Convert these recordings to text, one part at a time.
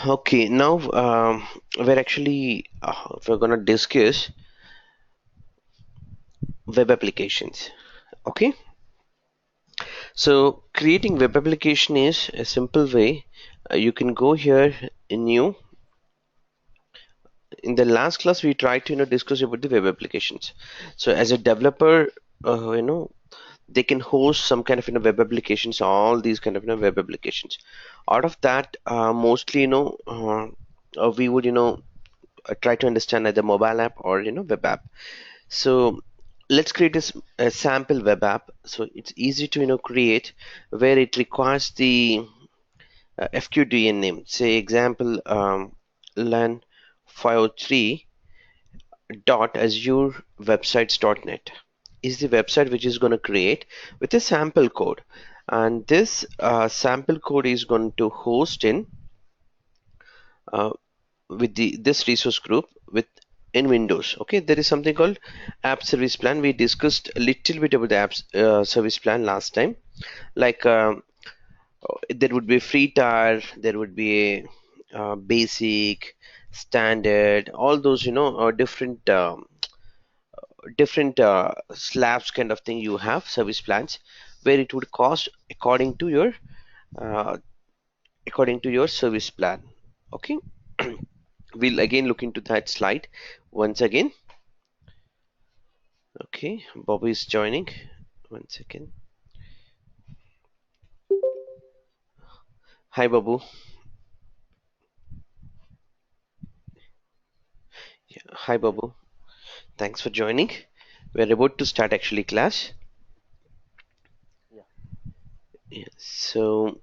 Okay, now we're gonna discuss web applications. Okay, so creating web application is a simple way. You can go here in new. In the last class, we tried to discuss about the web applications. So as a developer, they can host some kind of web applications, all these kind of web applications. Out of that, mostly we would try to understand either mobile app or web app. So let's create a sample web app. So it's easy to create, where it requires the FQDN name. Say example LAN 503 dot Azure websites.net is the website which is going to create with a sample code, and this sample code is going to host in uh, with the this resource group with in Windows. Okay, there is something called app service plan. We discussed a little bit about the apps service plan last time. Like there would be a free tier, there would be a basic, standard, all those different slabs kind of thing. You have service plans where it would cost uh, according to your service plan. Okay, we'll again look into that slide once again. Okay, Bobby is joining. One second. Hi, Babu. Yeah, hi, Babu. Thanks for joining. We're about to start actually class. Yeah, Yeah, so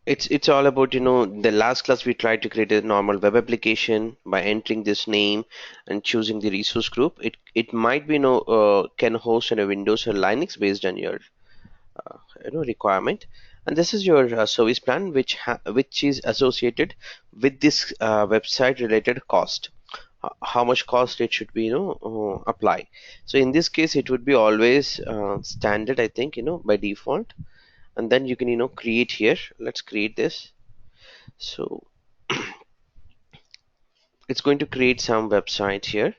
it's all about the last class we tried to create a normal web application by entering this name and choosing the resource group. It might be can host in a Windows or Linux based on your requirement, and this is your service plan which is associated with this website related cost. How much cost it should be apply. So in this case it would be always standard, I think, by default. And then you can create here. Let's create this. So it's going to create some website here.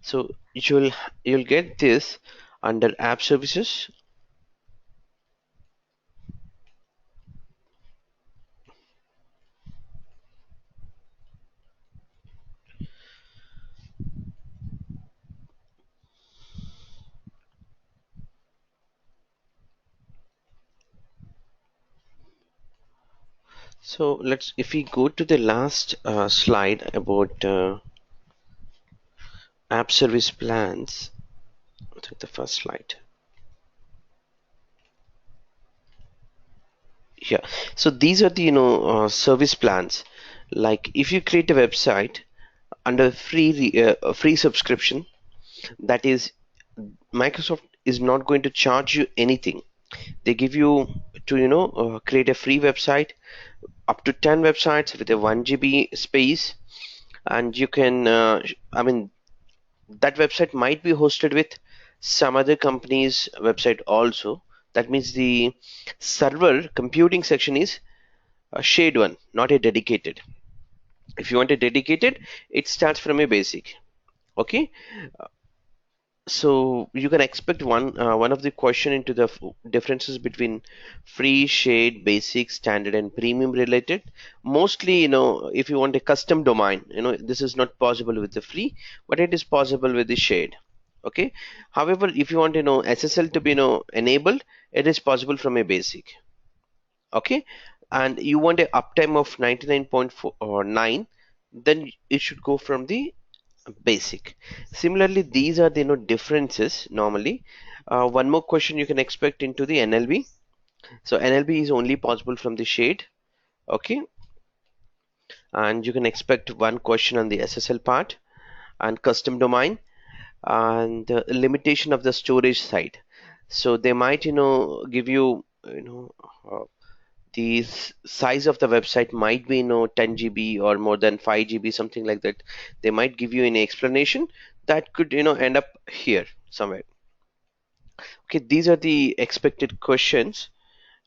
So you'll get this under app services. So let's, if we go to the last slide about app service plans, I think the first slide. Yeah. So these are the service plans. Like if you create a website under free subscription, that is, Microsoft is not going to charge you anything. They give you to create a free website up to 10 websites with a 1 GB space, and you can I mean, that website might be hosted with some other company's website also. That means the server computing section is a shared one, not a dedicated. If you want a dedicated, it starts from a basic. Okay, so you can expect one of the question into the differences between free, shared, basic, standard, and premium related. Mostly, if you want a custom domain, this is not possible with the free, but it is possible with the shared. Okay. However, if you want SSL to be enabled, it is possible from a basic. Okay, and you want a uptime of 99.9, then it should go from the basic. Similarly, these are the differences normally. One more question you can expect into the NLB. So NLB is only possible from the shade. Okay, and you can expect one question on the SSL part and custom domain and the limitation of the storage side. So they might give you uh, the size of the website might be 10 GB or more than 5 GB, something like that. They might give you an explanation that could end up here somewhere. Okay, these are the expected questions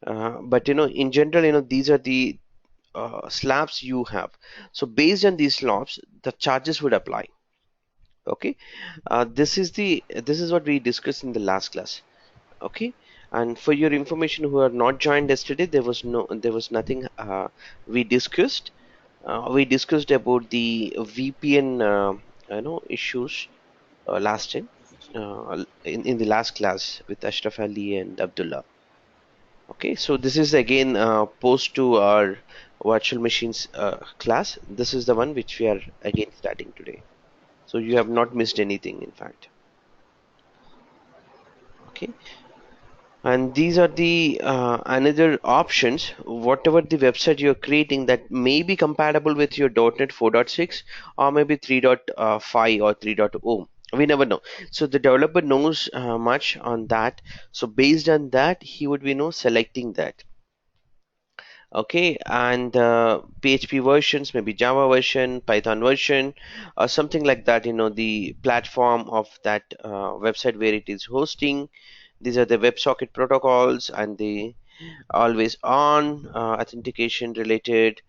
But in general, these are the slabs you have. So based on these slabs, the charges would apply. Okay, this is what we discussed in the last class. Okay, and for your information who are not joined yesterday, there was nothing we discussed. We discussed about the VPN issues last time in the last class with Ashraf Ali and Abdullah. Okay, so this is again post to our virtual machines class. This is the one which we are again starting today. So you have not missed anything, in fact. Okay, and these are the another options. Whatever the website you're creating that may be compatible with your .NET 4.6 or maybe 3.5 or 3.0. We never know. So the developer knows much on that. So based on that, he would be selecting that. Okay, and PHP versions, maybe Java version, Python version, or something like that. The platform of that website where it is hosting. These are the WebSocket protocols and the always on authentication related.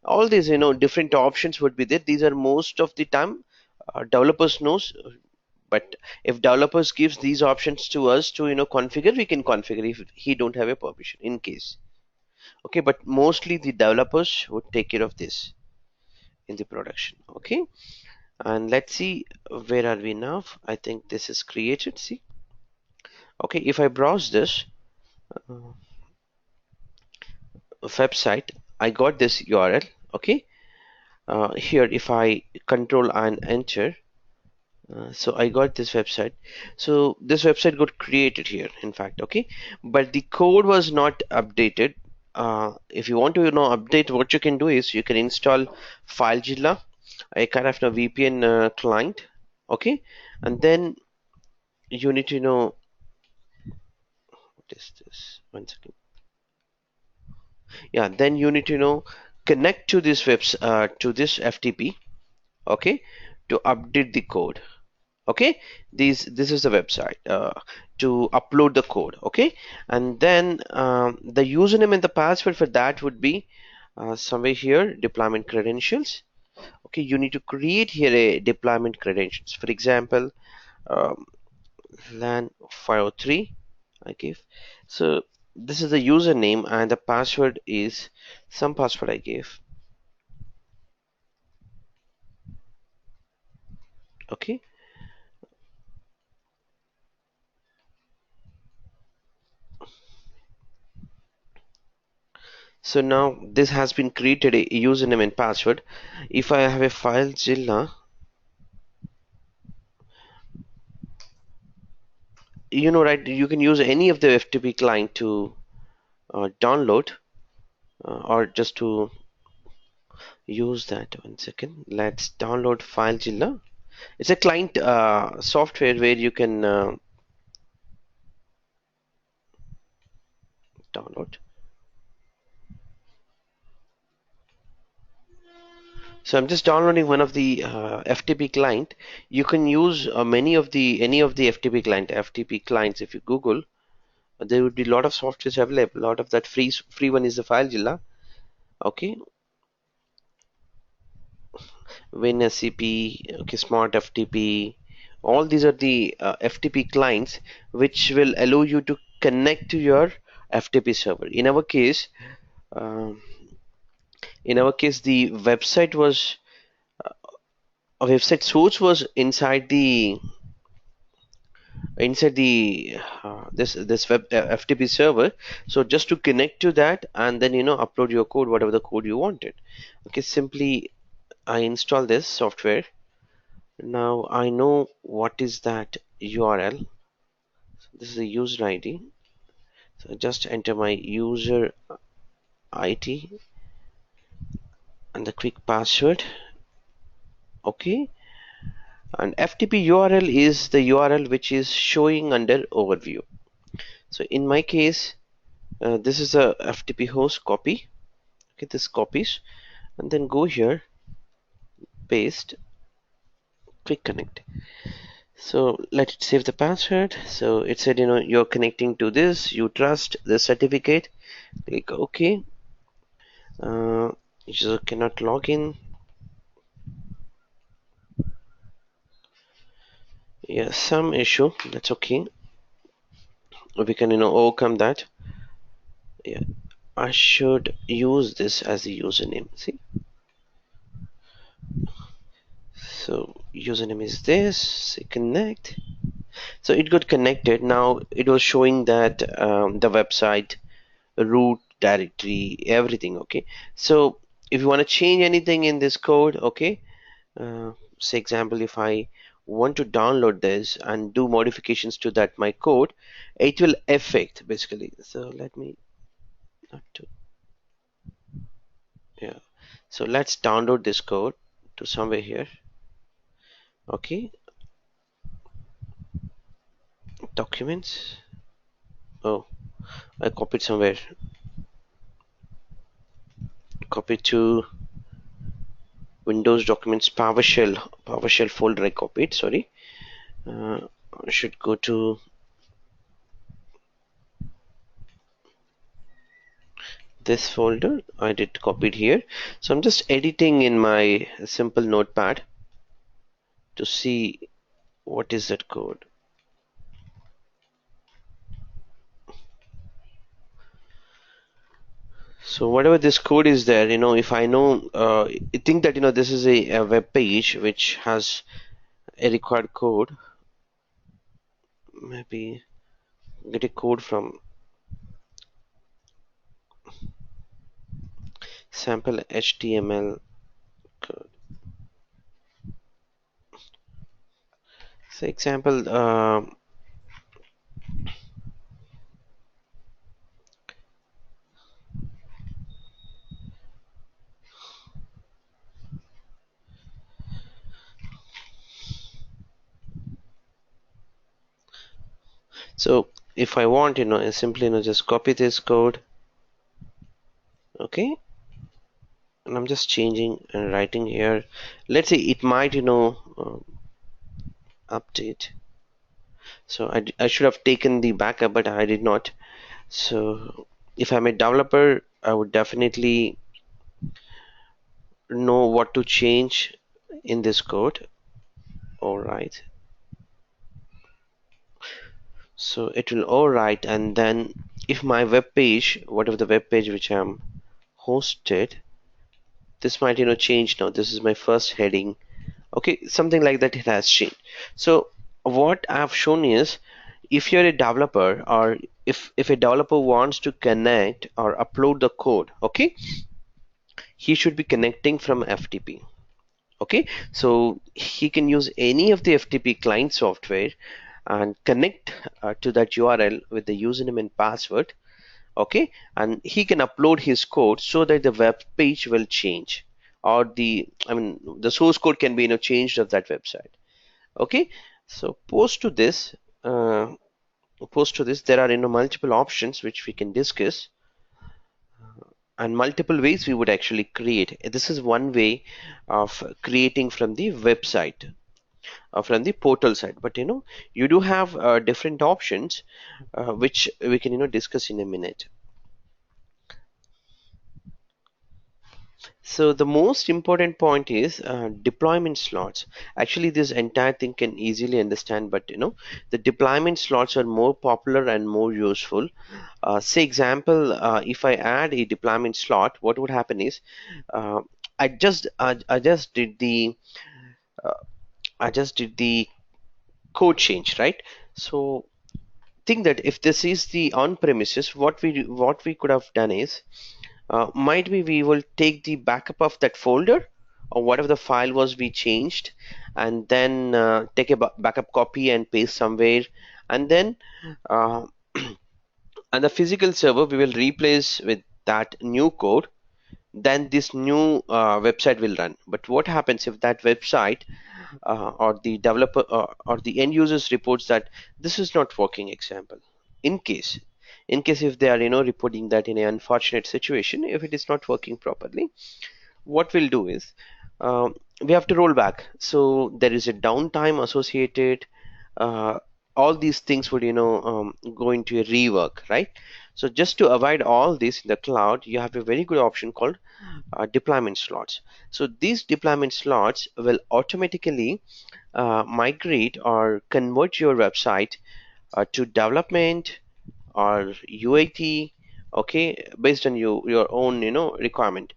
All these, different options would be there. These are most of the time developers knows. But if developers gives these options to us to configure, we can configure if he don't have a permission in case. Okay, but mostly the developers would take care of this in the production. Okay, and let's see where are we now. I think this is created. See, okay, if I browse this website, I got this URL. Okay, here if I control and enter, so I got this website. So this website got created here, in fact. Okay, but the code was not updated. If you want to update, what you can do is you can install FileZilla, a kind of a VPN client. Okay, and then you need to know what is this. One second. Yeah, then you need to connect to this to this FTP. Okay, to update the code. Okay, this is the website to upload the code. Okay, and then the username and the password for that would be somewhere here, deployment credentials. Okay, you need to create here a deployment credentials. For example, um, LAN 503 I gave. So this is the username and the password is some password I gave. Okay, so now this has been created a username and password. If I have a FileZilla, right, you can use any of the FTP client to download or just to use that. One second, let's download FileZilla. It's a client software where you can download. So I'm just downloading one of the FTP client. You can use any of the FTP clients. If you Google, there would be a lot of softwares available. A lot of that free one is the FileZilla. Okay, WinSCP, okay, Smart FTP. All these are the FTP clients which will allow you to connect to your FTP server. Um, in our case, the website source was inside the this web FTP server. So just to connect to that and then upload your code, whatever the code you wanted. Okay, simply I install this software. Now I know what is that URL. This is the user ID. So just enter my user ID and the quick password. Okay, and FTP URL is the URL which is showing under overview. So in my case, this is a FTP host copy. Okay, this copies and then go here, paste, quick connect. So let it save the password. So it said, you're connecting to this, you trust the certificate. Click OK. uh, User cannot log in. Yeah, some issue, that's okay. We can overcome that. Yeah, I should use this as the username. See, so username is this. Say connect. So it got connected. Now it was showing that the website, root directory, everything. Okay. So if you want to change anything in this code, okay. Say example, if I want to download this and do modifications to that my code, it will affect basically. So let me not to, yeah. So let's download this code to somewhere here. Okay, documents. Oh, I copied somewhere. Copy to Windows documents PowerShell folder. I copied. Sorry. I should go to this folder. I did copied here. So I'm just editing in my simple notepad to see what is that code. So whatever this code is there, if I know, I think that this is a web page which has a required code. Maybe get a code from sample HTML code. So example, so if I want, I simply just copy this code, okay, and I'm just changing and writing here. Let's say it might, update. So I should have taken the backup, but I did not. So if I'm a developer, I would definitely know what to change in this code. All right. So it will overwrite, and then if my web page, whatever the web page which I'm hosted, this might change now. This is my first heading. Okay, something like that. It has changed. So what I've shown is, if you're a developer, or if a developer wants to connect or upload the code, okay, he should be connecting from FTP. Okay, so he can use any of the FTP client software and connect to that URL with the username and password. Okay, and he can upload his code so that the web page will change, or the source code can be changed of that website. Okay, so uh, post to this there are multiple options which we can discuss, and multiple ways we would actually create. This is one way of creating from the website, from the portal side, but you do have different options which we can discuss in a minute. So the most important point is deployment slots. Actually, this entire thing can easily understand, but the deployment slots are more popular and more useful. Say example, if I add a deployment slot, what would happen is, uh, I just did the uh, I just did the code change, right? So think that if this is the on premises, what we could have done is, might be we will take the backup of that folder or whatever the file was we changed, and then take a backup copy and paste somewhere, and then uh, and the physical server we will replace with that new code. Then this new website will run. But what happens if that website, or the developer, or the end users reports that this is not working? Example, in case if they are reporting that in an unfortunate situation, if it is not working properly, what we'll do is, we have to roll back. So there is a downtime associated, uh, all these things would go into a rework, right? So just to avoid all this in the cloud, you have a very good option called deployment slots. So these deployment slots will automatically migrate or convert your website to development or UAT, okay, based on your own requirement,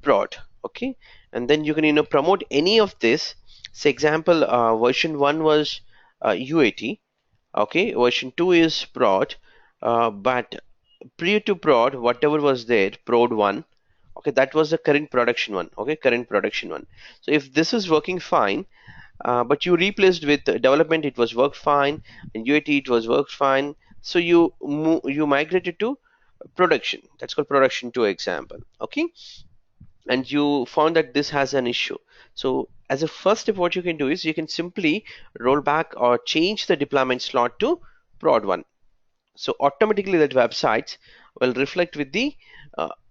prod, okay, and then you can promote any of this. Say example, version 1 was UAT, okay, version 2 is prod, but prior to prod, whatever was there, prod 1, okay, that was the current production one, okay, current production one. So if this is working fine, but you replaced with development, it was worked fine, and UAT it was worked fine. So you migrated to production. That's called production 2 example. Okay, and you found that this has an issue. So as a first step, what you can do is you can simply roll back or change the deployment slot to prod 1. So automatically that websites will reflect with the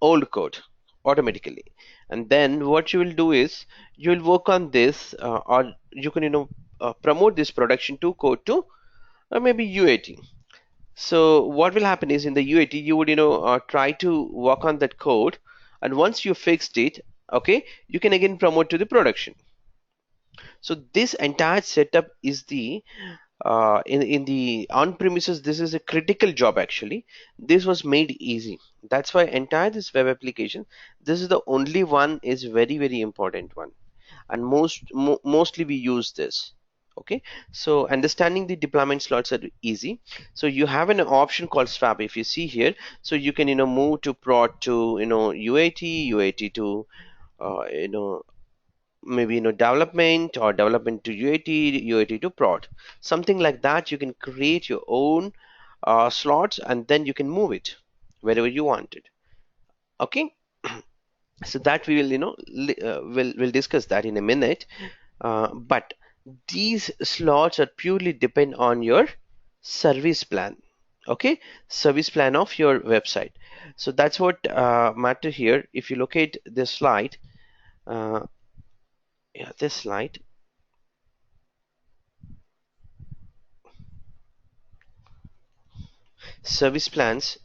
old code automatically. And then what you will do is you will work on this, or you can promote this production 2 code to maybe UAT. So what will happen is in the UAT you would try to work on that code, and once you fixed it, okay, you can again promote to the production. So this entire setup is the in the on-premises, this is a critical job actually. This was made easy. That's why entire this web application, this is the only one is very important one, and mostly we use this. Okay, so understanding the deployment slots are easy. So you have an option called swap. If you see here, so you can move to prod to UAT to maybe development, or development to UAT to prod, something like that. You can create your own slots, and then you can move it wherever you want it. Okay, so that we will we'll discuss that in a minute. But these slots are purely depend on your service plan. Okay, service plan of your website. So that's what matter here. If you look at this slide, uh, yeah, this slide, service plans.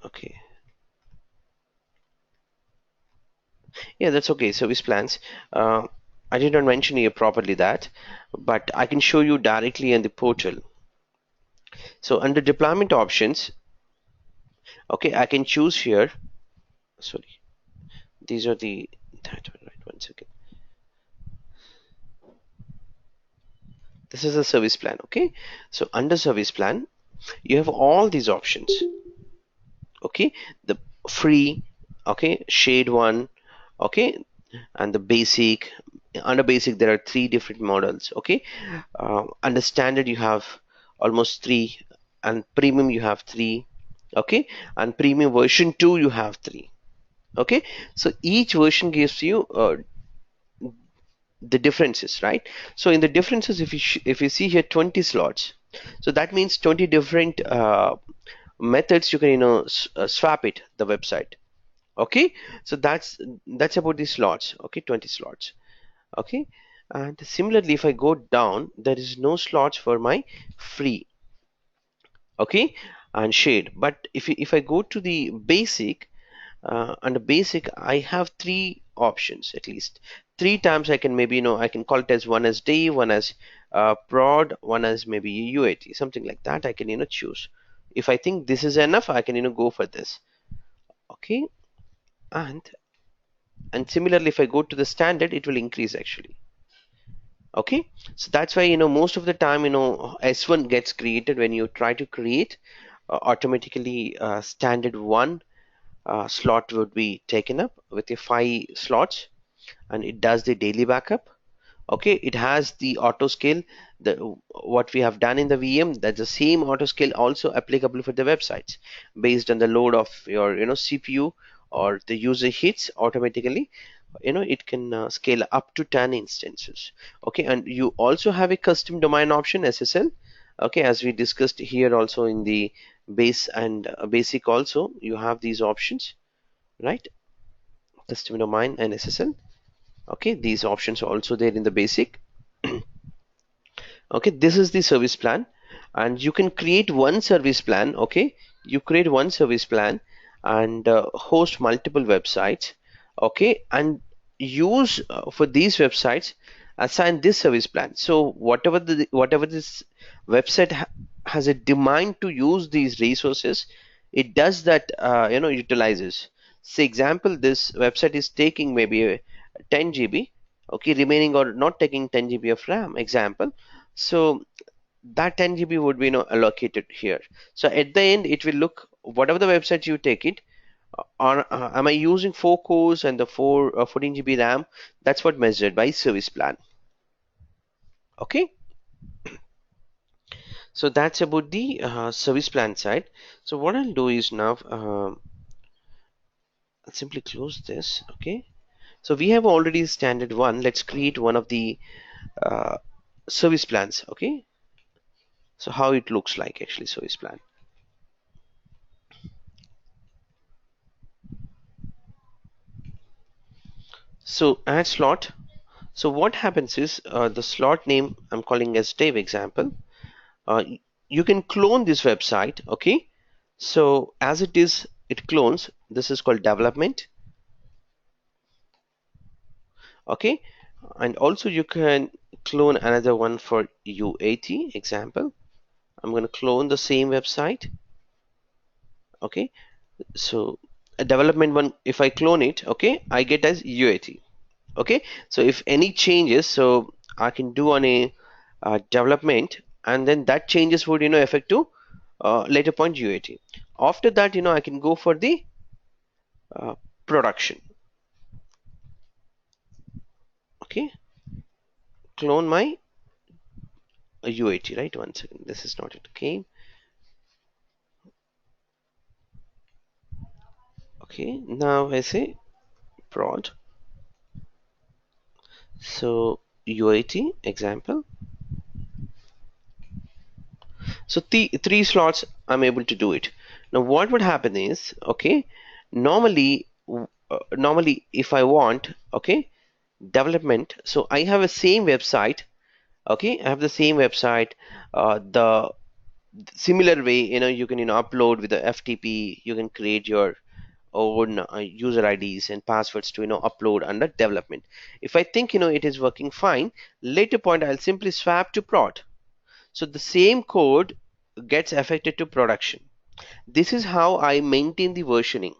Okay, yeah, that's okay. Service plans. Uh, I did not mention here properly that, but I can show you directly in the portal. So under deployment options, okay, I can choose here. Sorry, these are the that one, right? One second. This is a service plan. Okay, so under service plan, you have all these options. Okay, the free, okay, shade one, okay, and the basic. Under basic there are three different models. Okay, under standard you have almost three, and premium you have three. Okay, and premium version 2 you have three. Okay, so each version gives you the differences, right? So in the differences, if you see here 20 slots, so that means 20 different methods you can swap it the website. Okay, so that's about the slots. Okay, 20 slots. Okay, and similarly if I go down, there is no slots for my free, okay, and shade. But if I go to the basic, under basic I have three options, at least three times. I can maybe I can call it as one as day, one as prod, one as maybe UAT, something like that. I can choose. If I think this is enough, I can go for this. Okay, and similarly if I go to the standard, it will increase actually. Okay, so that's why most of the time S1 gets created when you try to create automatically standard one slot would be taken up with the 5 slots, and it does the daily backup. Okay, it has the auto scale, the what we have done in the VM, that's the same auto scale also applicable for the websites. Based on the load of your CPU or the user hits, automatically it can scale up to 10 instances. Okay, and you also have a custom domain option, SSL. Okay, as we discussed here also in the base and basic, also you have these options, right? Custom domain and SSL. Okay, these options are also there in the basic. Okay, this is the service plan, and you can create one service plan. Okay, you create one service plan and host multiple websites. Okay, and use for these websites, assign this service plan. So whatever this website has a demand to use these resources, it does that, utilizes. Say example, this website is taking maybe 10 GB, okay, remaining or not taking 10 GB of RAM example. So that 10 GB would be, allocated here. So at the end, it will look whatever the website you take it on. Am I using 4 cores and the 14 GB RAM? That's what measured by service plan. Okay, so that's about the service plan side. So what I'll do is now I'll simply close this. Okay, so we have already standard one. Let's create one of the uh, service plans. Okay, so how it looks like actually service plan. So add slot. So what happens is the slot name I'm calling as Dave example. You can clone this website. Okay, so as it is, it clones. This is called development. Okay, and also you can clone another one for UAT example. I'm going to clone the same website. Okay, so a development one, if I clone it, okay, I get as UAT. Okay, so if any changes, so I can do on a development, and then that changes would, affect to later point UAT. After that, I can go for the uh, production. Okay, clone my UAT, right? One second, this is not it. Okay, okay, now I say prod. So UAT example. So the three slots I'm able to do it. Now what would happen is, okay, normally if I want, okay, development, so I have a same website. Okay, I have the same website, the similar way, you can, upload with the FTP. You can create your own user IDs and passwords to, upload under development. If I think, it is working fine, later point I'll simply swap to prod. So the same code gets affected to production. This is how I maintain the versioning.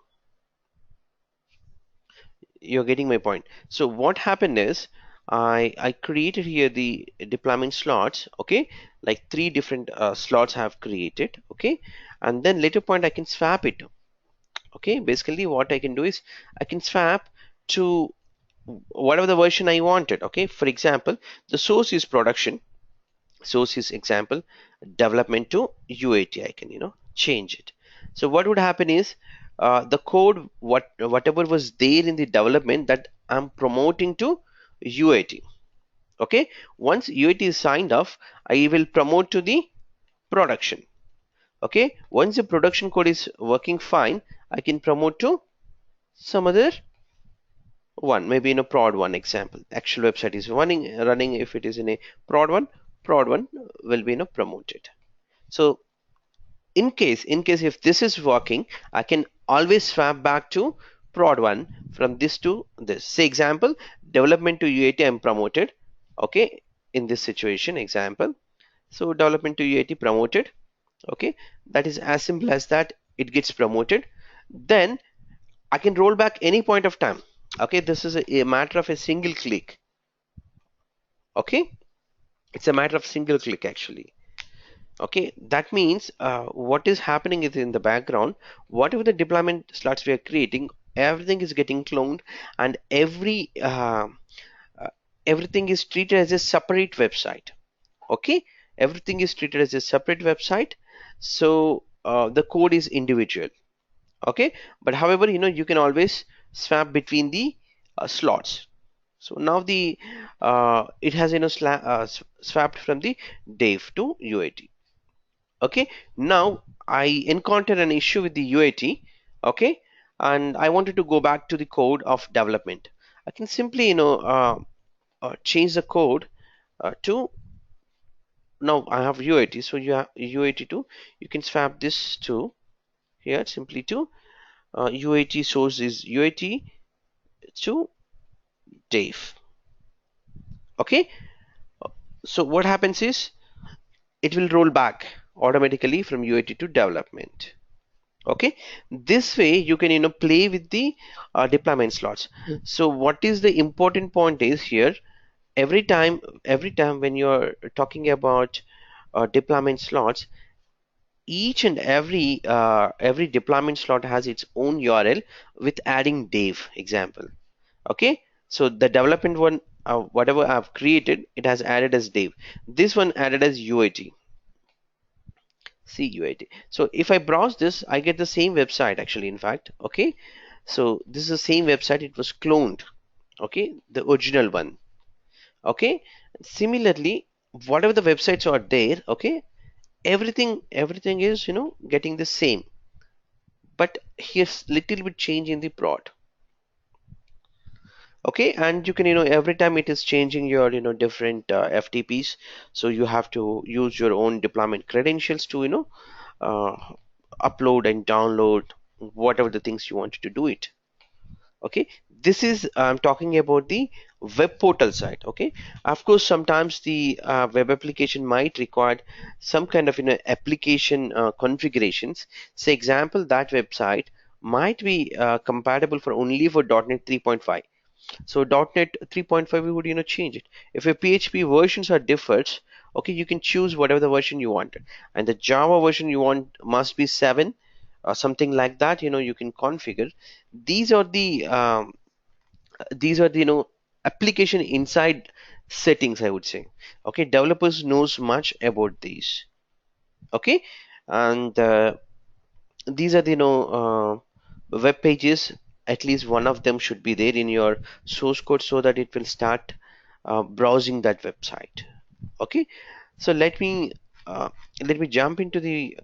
You're getting my point. So what happened is I created here the deployment slots. Okay, like three different slots have created. Okay, and then later point I can swap it. Okay, basically what I can do is I can swap to whatever the version I wanted. Okay, for example, the source is production. Source is example development to UAT. I can, change it. So what would happen is the code, whatever was there in the development, that I'm promoting to UAT. Okay, once UAT is signed off, I will promote to the production. Okay, once the production code is working fine, I can promote to some other one, maybe in a prod one example. Actual website is running. If it is in a prod one will be, promoted. So in case if this is working, I can always swap back to prod one from this to this. Say example, development to UAT I'm promoted. Okay, in this situation example, so development to UAT promoted. Okay, that is as simple as that. It gets promoted, then I can roll back any point of time. Okay, this is a matter of a single click. Okay, it's a matter of single click actually. Okay, that means what is happening is in the background, whatever the deployment slots we are creating, everything is getting cloned, and uh, everything is treated as a separate website. Okay, everything is treated as a separate website. So the code is individual. Okay, but however, you can always swap between the slots. So now the it has, swapped from the Dave to UAT. Okay, now I encountered an issue with the UAT. Okay, and I wanted to go back to the code of development. I can simply, change the code to now I have UAT, so you have UAT2. You can swap this to here simply to UAT source is UAT to Dave. Okay, so what happens is it will roll back automatically from UAT to development. Okay, this way you can play with the deployment slots. So what is the important point is here, every time when you're talking about deployment slots, each and every deployment slot has its own URL with adding Dave example. Okay, so the development one, whatever I've created, it has added as Dave. This one added as UAT. See UAT. So if I browse this, I get the same website actually, in fact. Okay, so this is the same website. It was cloned. Okay, the original one. Okay, similarly, whatever the websites are there, okay, everything is getting the same, but here's little bit change in the prod. Okay, and you can every time it is changing your different FTPs, so you have to use your own deployment credentials to uh, upload and download whatever the things you want to do it. Okay, this is I'm talking about the web portal side. Okay, of course sometimes the web application might require some kind of application configurations. Say example, that website might be compatible for only for .NET 3.5. So .NET 3.5 we would change it. If your PHP versions are different, okay, you can choose whatever the version you want, and the Java version you want must be 7 or something like that. You can configure. These are the application inside settings, I would say. Okay, developers knows much about these. Okay, and these are the web pages. At least one of them should be there in your source code so that it will start browsing that website. Okay, so uh, let me jump into the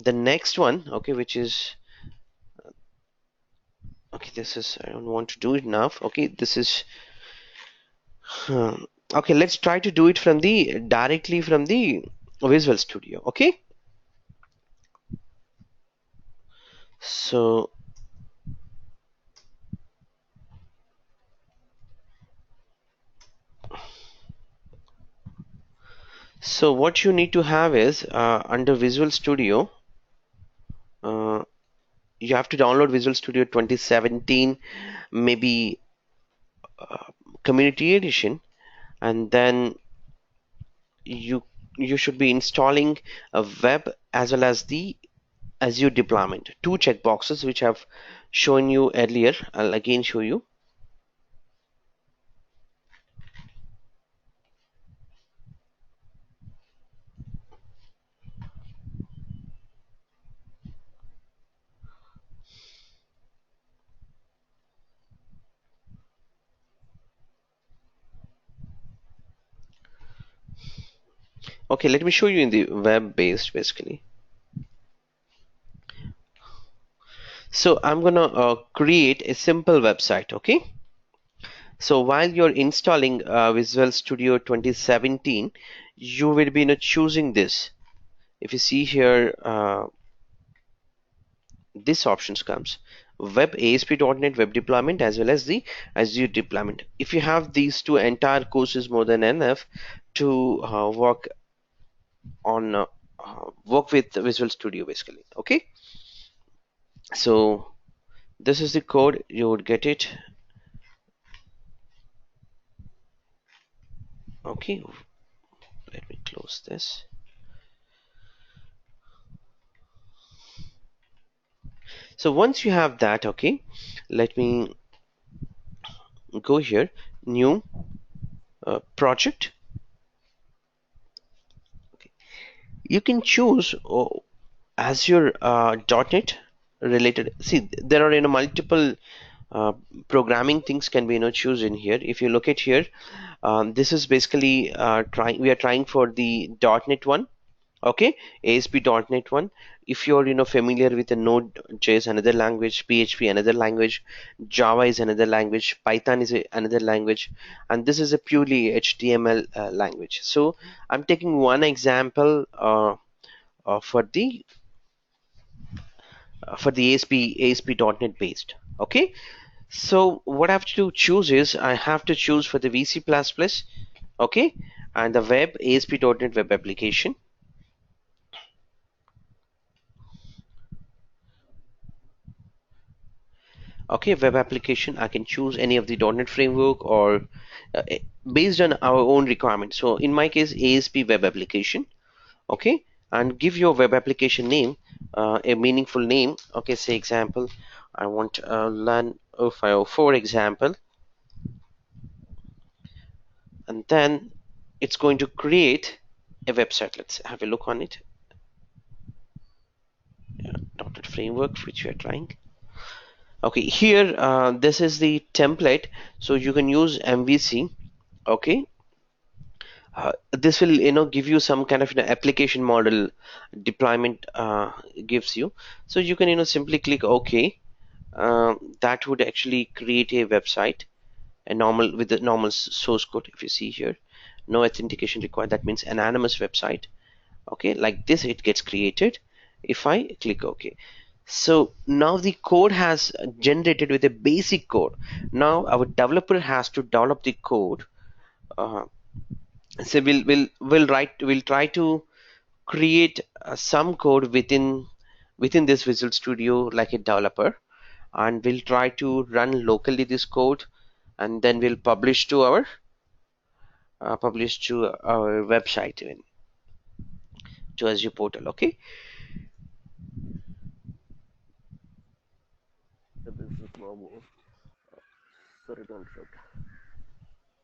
next one. Okay, which is okay, this is I don't want to do it now. Okay, this is okay, let's try to do it from the directly from the Visual Studio. Okay, so what you need to have is under Visual Studio, uh, you have to download Visual Studio 2017, maybe Community Edition, and then you you should be installing a web as well as the Azure deployment. Two checkboxes which I've shown you earlier. I'll again show you. Okay, let me show you in the web based basically. So I'm gonna create a simple website. Okay. So while you're installing Visual Studio 2017, you will be choosing this. If you see here, this options comes web ASP.NET web deployment as well as the Azure deployment. If you have these two entire courses, more than enough to work with Visual Studio basically. Okay, so this is the code, you would get it. Okay, let me close this. So once you have that, okay, let me go here, new project. Okay. You can choose Azure .NET related. See, there are multiple uh, programming things can be choose in here. If you look at here, this is basically trying. We are trying for the .NET one. Okay, ASP.NET one. If you're familiar with the Node.js, another language, PHP another language, Java is another language, Python is another language, and this is a purely HTML language. So I'm taking one example for the ASP.NET based. Okay, so what I have to choose is I have to choose for the VC++, okay, and the web ASP.NET web application. Okay, web application, I can choose any of the .NET framework or uh, based on our own requirement. So in my case, ASP web application. Okay, and give your web application name a meaningful name. Okay, say example, I want LAN 0504 example, and then it's going to create a website. Let's have a look on it. .NET framework which we are trying. Okay, here this is the template, so you can use MVC. Okay, this will give you some kind of application model deployment gives you, so you can simply click OK. That would actually create a website, a normal with the normal source code. If you see here, no authentication required, that means anonymous website. Okay, like this it gets created if I click OK. So now the code has generated with a basic code. Now our developer has to develop the code. uh, so we'll try to create some code within this Visual Studio like a developer, and we'll try to run locally this code, and then we'll publish to our website, even to Azure portal. Okay, This is Babu. Sorry to interrupt.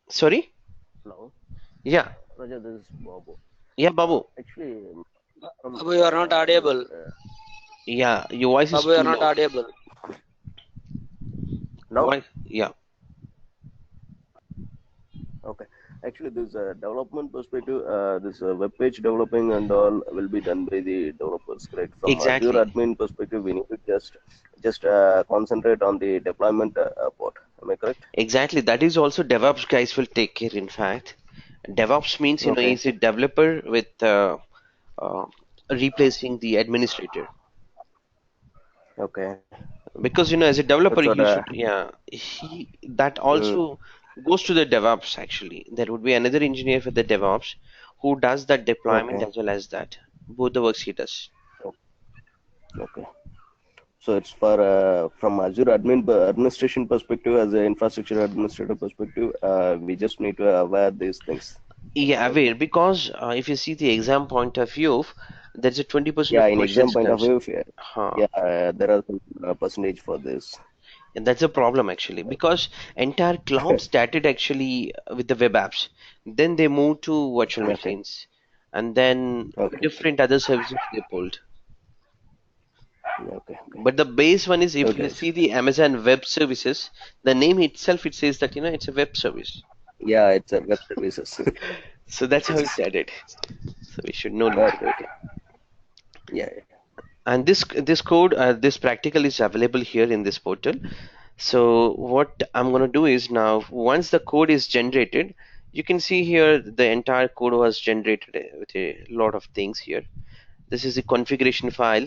sorry. Hello. Yeah, Raja, this is Babu. yeah, Babu. Actually, from Babu, you are not this. audible. Yeah, your voice is Babu, you too are not low. audible. Now? Yeah, Okay. Actually, this development perspective, this web page developing and all will be done by the developers, correct? From Azure exactly. admin perspective, we need to just concentrate on the deployment part. Am I correct? Exactly. That is also DevOps guys will take care. In fact, DevOps means Okay. is a developer with uh, replacing the administrator. Okay. Because as a developer That's what. he should, yeah, he that Mm, also goes to the DevOps. Actually, there would be another engineer for the DevOps who does that deployment okay. as well as that, both the works he does. Okay. So it's for from Azure administration perspective, as an infrastructure administrator perspective, we just need to aware these things. Yeah, Right? aware, because if you see the exam point of view, there's a 20% Yeah, of in exam questions point of comes. view, Huh. yeah, there are some percentage for this. And that's a problem actually, because entire cloud started actually with the web apps, then they moved to virtual Okay. machines, and then Okay. different other services they pulled. Okay. Okay. But the base one is, if Good you guys. see the Amazon Web Services, the name itself it says that it's a web service. Yeah, it's a web services. So that's how it Yes. started. So we should know that. Okay. Okay. Yeah. Yeah. And this code, this practical is available here in this portal. So what I'm going to do is, now once the code is generated, you can see here the entire code was generated with a lot of things here. This is the configuration file.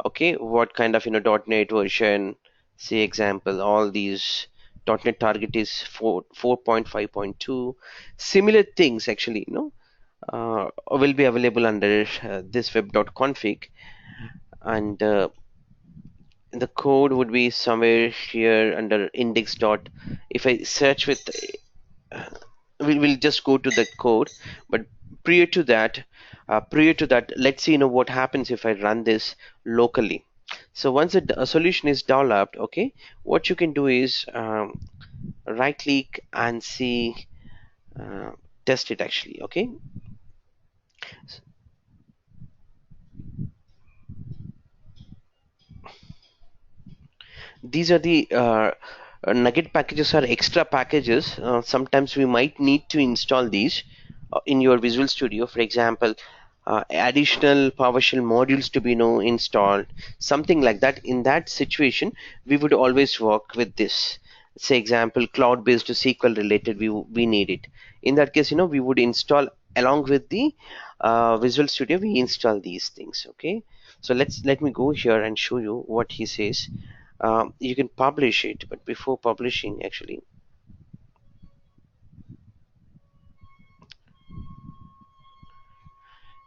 Okay, what kind of .NET version, say example, all these .NET target is 4.5.2. Similar things actually will be available under this web.config, and the code would be somewhere here under index dot. If I search with, uh, we'll just go to the code, but prior to that let's see what happens if I run this locally. So once a solution is developed, okay, what you can do is right click and see, uh, test it actually. Okay, these are the nugget packages, are extra packages. Sometimes we might need to install these in your Visual Studio. For example, additional PowerShell modules to be installed, something like that. In that situation, we would always work with this. Say example, cloud-based SQL related, we need it. In that case, we would install along with the Visual Studio. We install these things. Okay, so let me go here and show you what he says. You can publish it, but before publishing, actually,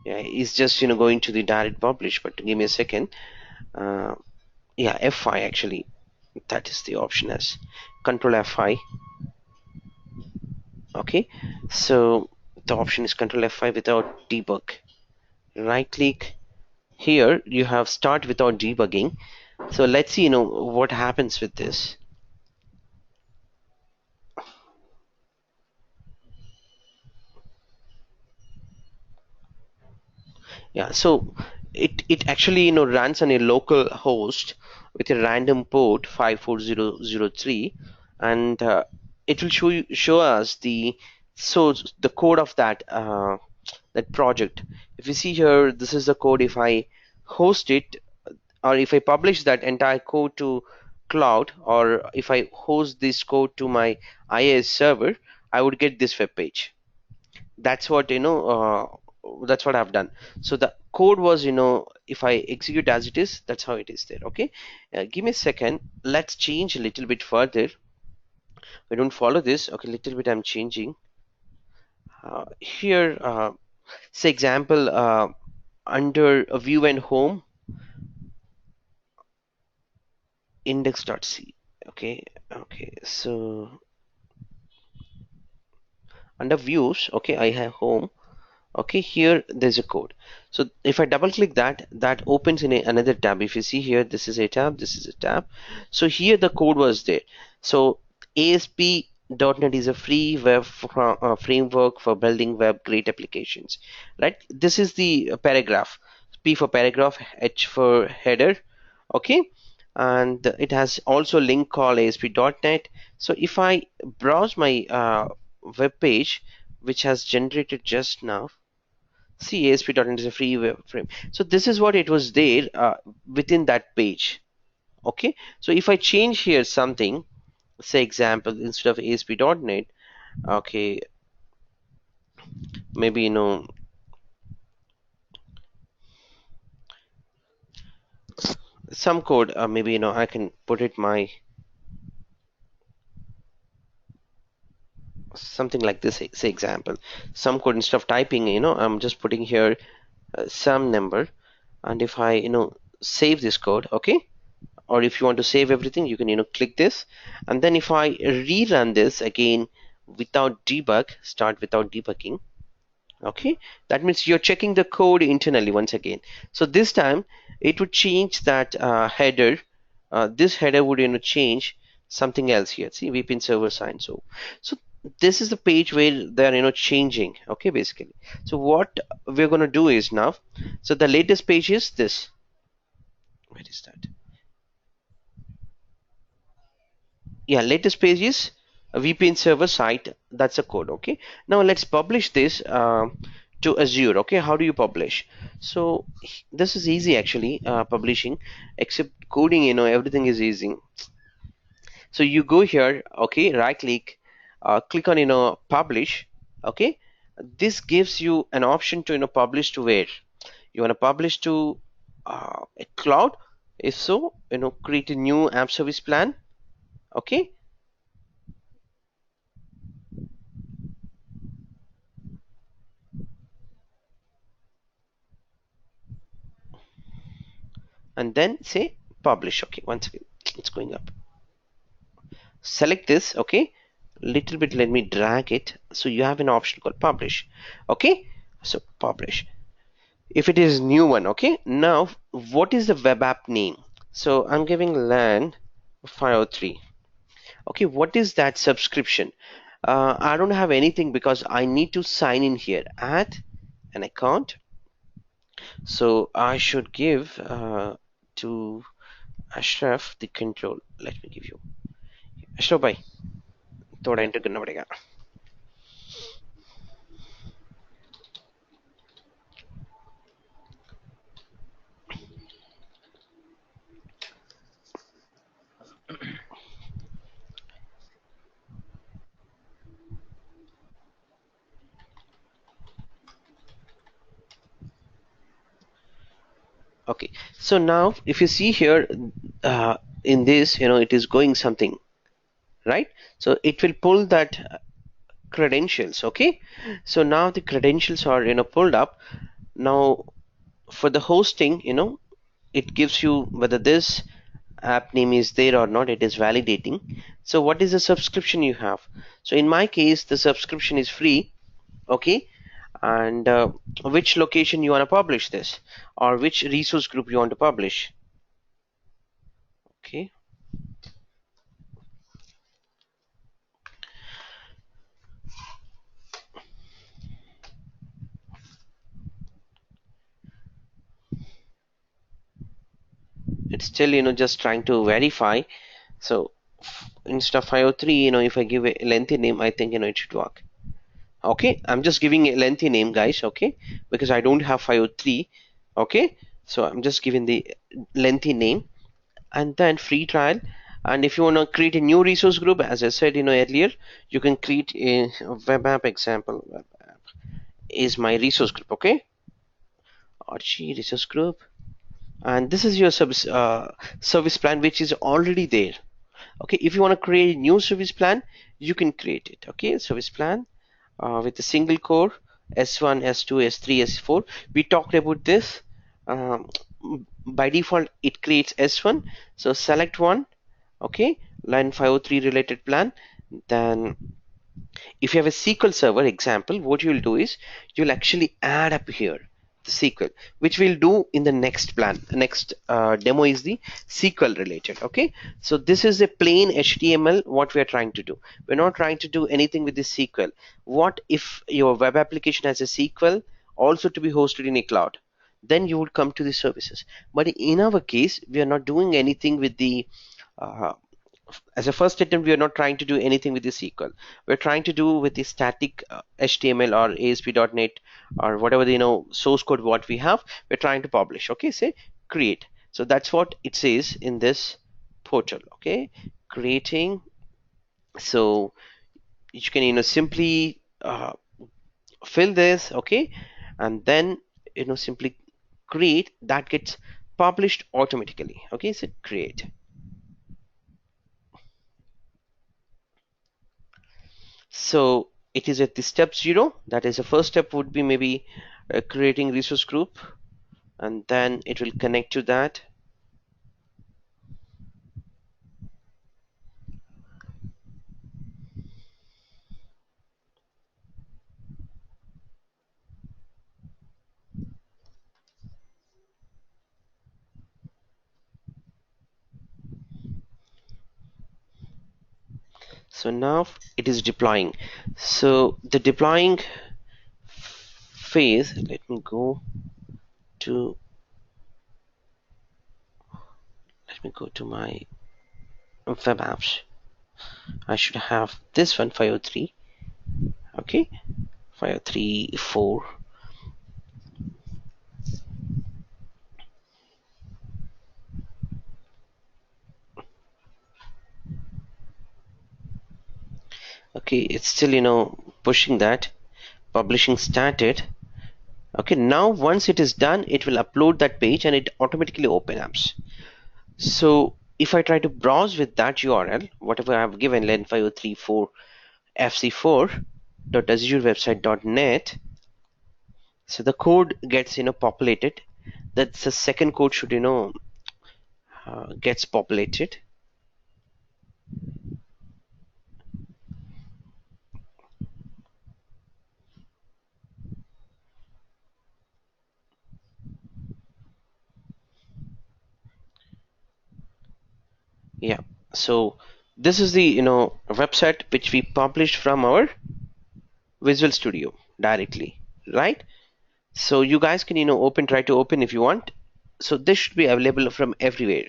yeah, it's just going to the direct publish. But give me a second. Uh, yeah, F5 actually. That is the option as Control F5. Okay, so the option is Control F5 without debug. Right click here. You have start without debugging. So let's see, what happens with this. Yeah, so it actually runs on a local host with a random port 54003, and it will show us the code of that project. If you see here, this is the code. If I host it, or if I publish that entire code to cloud, or if I host this code to my IIS server, I would get this web page. That's what that's what I've done. So the code was, if I execute as it is, that's how it is there. Okay, give me a second. Let's change a little bit further. We don't follow this. Okay, little bit I'm changing here. Say example, under a view and home, index.c. Okay, okay, so under views, okay, I have home. Okay, here there's a code. So if I double click that opens in another tab. If you see here, this is a tab, this is a tab. So here the code was there. So ASP.NET is a free web framework for building web great applications, right? This is the paragraph. P for paragraph, H for header. Okay, and it has also link called ASP.NET. So if I browse my web page, which has generated just now, see, ASP.NET is a free web frame. So this is what it was there within that page. Okay, so if I change here something, say example, instead of ASP.NET, okay, maybe some code, maybe I can put it my something like this. Say example, some code, instead of typing, I'm just putting here some number, and if I save this code, okay, or if you want to save everything, you can click this, and then if I rerun this again without debug, start without debugging. Okay, that means you're checking the code internally once again. So this time it would change that header. This header would change something else here. See, VPN server sign. So this is the page where they're changing. Okay, basically. So what we're going to do is now, so the latest page is this. Where is that? Yeah, latest page is a VPN server site. That's a code. Okay, now let's publish this to Azure. Okay, how do you publish? So this is easy actually, publishing, except coding, everything is easy. So you go here, okay, right click, click on publish. Okay, this gives you an option to publish to where you want to publish to, a cloud. If so, create a new app service plan. Okay, and then say publish. Okay, once again it's going up. Select this. Okay, little bit, let me drag it, so you have an option called publish. Okay, so publish. If it is new one, okay, now what is the web app name? So I'm giving LAN 503. Okay, what is that subscription? I don't have anything because I need to sign in here, add an account. So I should give to Ashraf the control. Let me give you Ashraf bhai, थोड़ा enter करना पड़ेगा. Okay, so now if you see here, uh, in this, it is going something, right? So it will pull that credentials. Okay, so now the credentials are pulled up. Now for the hosting, it gives you whether this app name is there or not. It is validating. So what is the subscription you have? So in my case, the subscription is free. Okay, and which location you want to publish this, or which resource group you want to publish. Okay, it's still just trying to verify. So instead of 503, if I give a lengthy name, I think it should work. Okay, I'm just giving a lengthy name, guys. Okay, because I don't have 503. Okay, so I'm just giving the lengthy name, and then free trial. And if you want to create a new resource group, as I said earlier, you can create a web app example. Web app is my resource group. Okay, Archie resource group, and this is your service plan, which is already there. Okay, if you want to create a new service plan, you can create it. Okay, service plan with a single core, S1, S2, S3, S4. We talked about this. um, by default it creates S1, so select one. Okay, line 503 related plan. Then if you have a SQL server example, what you'll do is you'll actually add up here the SQL, which we'll do in the next plan. Next demo is the SQL related. Okay, so this is a plain HTML. What we are trying to do, we're not trying to do anything with the SQL. What if your web application has a SQL also to be hosted in a cloud? Then you would come to the services. But in our case, we are not doing anything with the uh, as a first attempt, we are not trying to do anything with the SQL. We're trying to do with the static HTML or ASP.NET or whatever the source code what we have. We're trying to publish. Okay, say create. So that's what it says in this portal. Okay, creating. So you can simply fill this. Okay, and then simply create. That gets published automatically. Okay, so create. So it is at the step 0. That is the first step would be maybe creating resource group, and then it will connect to that. So now it is deploying. So the deploying phase, let me go to my web apps. I should have this one 503. Okay, 5034. Okay, it's still pushing that. Publishing started. Okay, now once it is done, it will upload that page and it automatically open apps. So if I try to browse with that URL, whatever I have given, len5034 fc4.azurewebsite.net, so the code gets populated. That's the second code should gets populated. Yeah. So this is the website which we published from our Visual Studio directly, right? So you guys can try to open if you want. So this should be available from everywhere.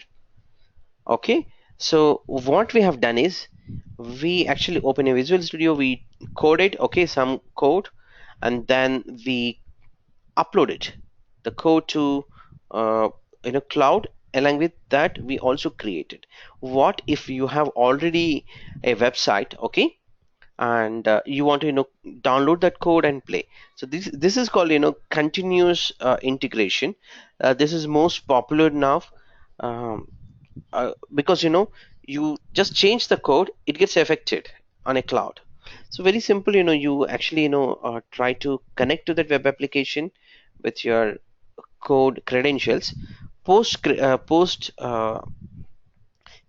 Okay, so what we have done is we actually open a Visual Studio, we coded some code, and then we uploaded the code to uh, cloud. Along with that, we also created. What if you have already a website? Okay, and you want to download that code and play. So this is called continuous integration. This is most popular now, um, because you just change the code, it gets affected on a cloud. So very simple, you actually try to connect to that web application with your code credentials. Post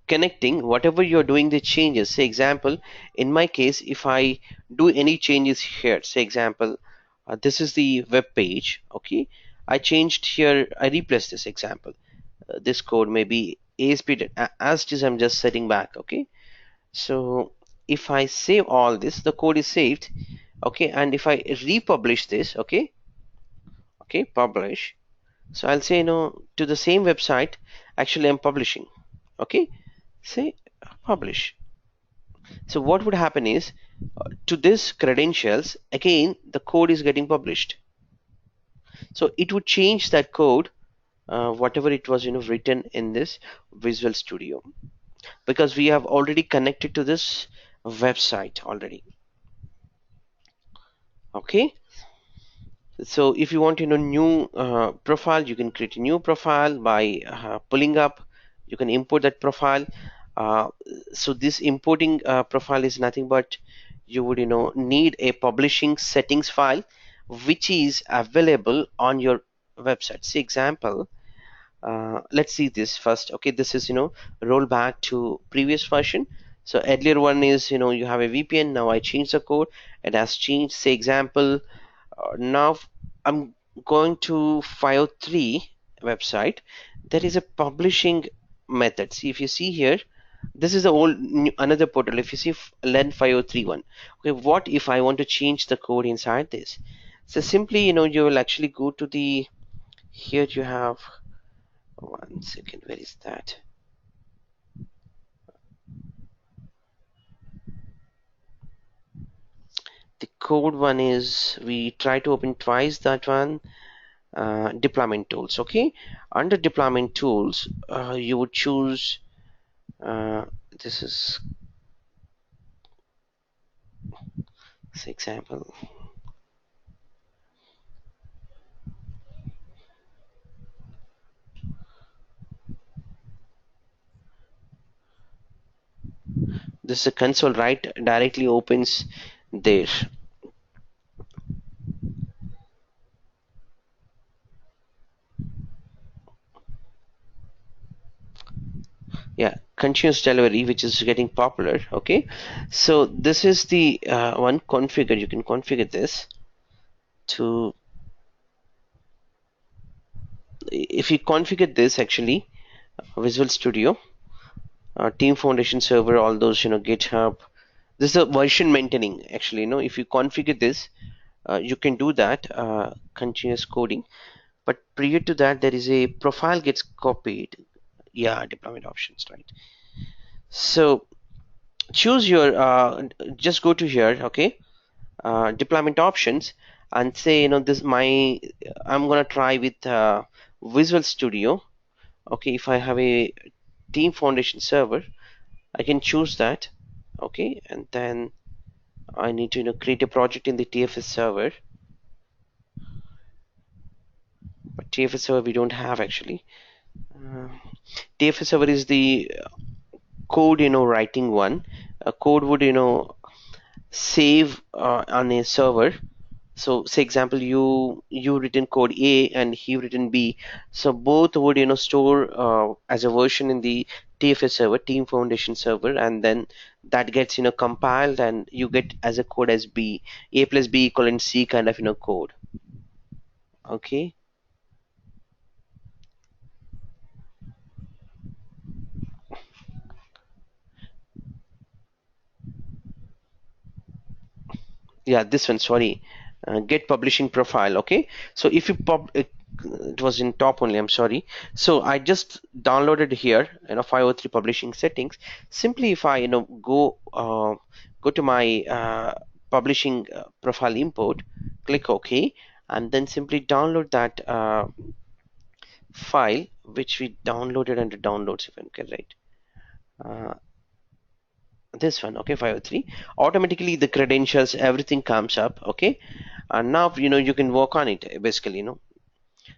connecting, whatever you're doing the changes, say example, in my case, if I do any changes here, say example, this is the web page. Okay, I changed here, I replaced this example, this code may be as it is, I'm just setting back. Okay, so if I save all this, the code is saved. Okay, and if I republish this, okay, publish, so I'll say to the same website, actually I'm publishing. Okay, say publish. So what would happen is, to this credentials, again the code is getting published. So it would change that code, whatever it was written in this Visual Studio, because we have already connected to this website already. Okay, so if you want new profile, you can create a new profile by pulling up. You can import that profile. uh, so this importing profile is nothing but, you would need a publishing settings file which is available on your website. See example, let's see this first. Okay, this is roll back to previous version. So earlier one is, you have a VPN. Now I change the code, it has changed. Say example, now I'm going to 503 website. There is a publishing method. See, if you see here, this is the old another portal. If you see len 5031, okay, what if I want to change the code inside this? So simply, you will actually go to the, here you have, one second, where is that? The code one is, we try to open twice that one. Deployment tools. Okay, under deployment tools, you would choose, uh, this is, this example, this is a console, right? Directly opens there. Yeah, continuous delivery, which is getting popular. Okay, so this is the one configure. You can configure this to, if you configure this actually, Visual Studio, Team Foundation Server, all those, GitHub. This is a version maintaining actually. If you configure this, you can do that, continuous coding. But prior to that, there is a profile gets copied. Yeah, deployment options, right? So choose your, just go to here. Okay, deployment options, and say, this my, I'm gonna try with Visual Studio. Okay, if I have a Team Foundation server, I can choose that. Okay, and then I need to create a project in the TFS server. But TFS server we don't have actually. uh, TFS server is the code writing one. A code would save on a server. So say example, you written code A and he written B, so both would store as a version in the TFS server, Team Foundation server, and then that gets compiled, and you get as a code as B, A plus B equal C kind of code. Okay, yeah, this one, sorry, get publishing profile. Okay, so if you it was in top only, I'm sorry. So I just downloaded here, 503 publishing settings. Simply if I go to my publishing profile import, click OK, and then simply download that file which we downloaded under downloads, if I'm correct. uh, this one, okay, 503. Automatically the credentials, everything comes up, okay. And now you can work on it basically,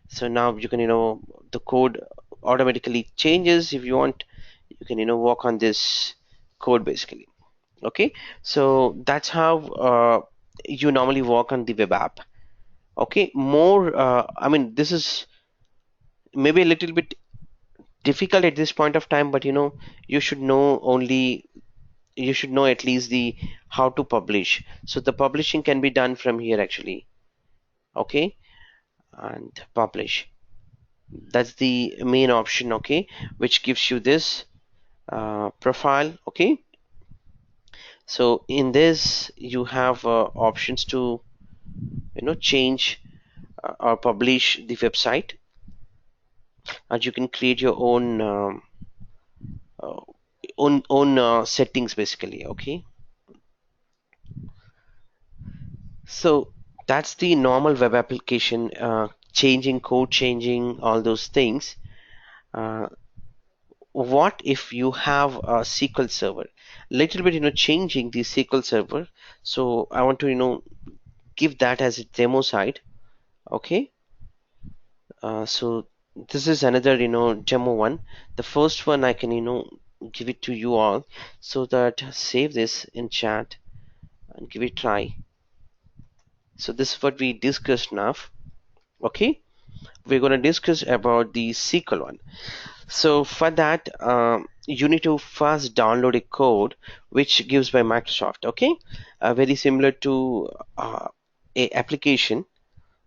so now you can the code automatically changes. If you want, you can work on this code basically, okay. So that's how you normally work on the web app, okay. More I mean, this is maybe a little bit difficult at this point of time, but you should know only, you should know at least the how to publish. So the publishing can be done from here actually, okay. And publish, that's the main option, okay, which gives you this profile, okay. So in this you have options to change or publish the website, and you can create your own uh, own settings basically, okay. So that's the normal web application, changing code, changing all those things. uh, what if you have a SQL server, little bit changing the SQL server. So I want to give that as a demo site, okay. So this is another demo one. The first one I can give it to you all, so that save this in chat and give it a try. So this is what we discussed now, okay. We're going to discuss about the SQL one. So for that, you need to first download a code which gives by Microsoft, okay. Very similar to a application.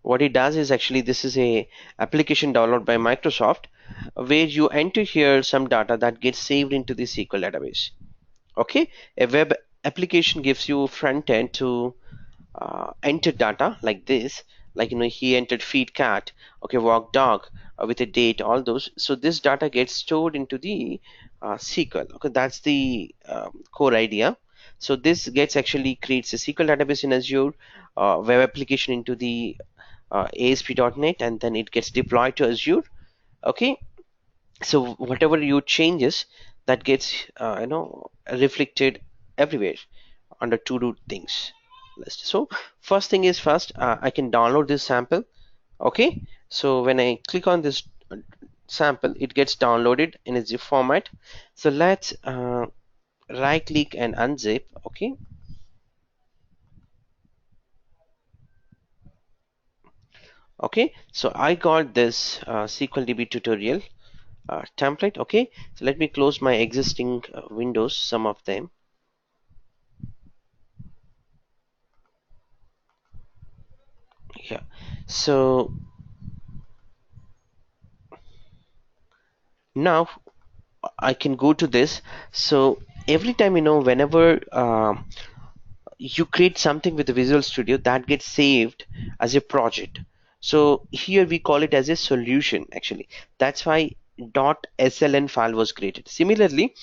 What it does is actually, this is a application download by Microsoft, where you enter here some data that gets saved into the SQL database, okay. A web application gives you front end to enter data like this, like he entered feed cat, okay, walk dog, with a date, all those. So this data gets stored into the SQL, okay. That's the core idea. So this gets actually creates a SQL database in Azure, web application into the ASP.NET, and then it gets deployed to Azure, okay. So whatever you changes, that gets reflected everywhere under to do things list. So first thing is, first I can download this sample, okay. So when I click on this sample, it gets downloaded in a zip format. So let's right click and unzip, okay. Okay, so I got this SQL DB tutorial template, okay. So let me close my existing windows, some of them. Yeah, so now I can go to this. So every time whenever you create something with the Visual Studio, that gets saved as a project. So here we call it as a solution actually. That's why .sln file was created. Similarly,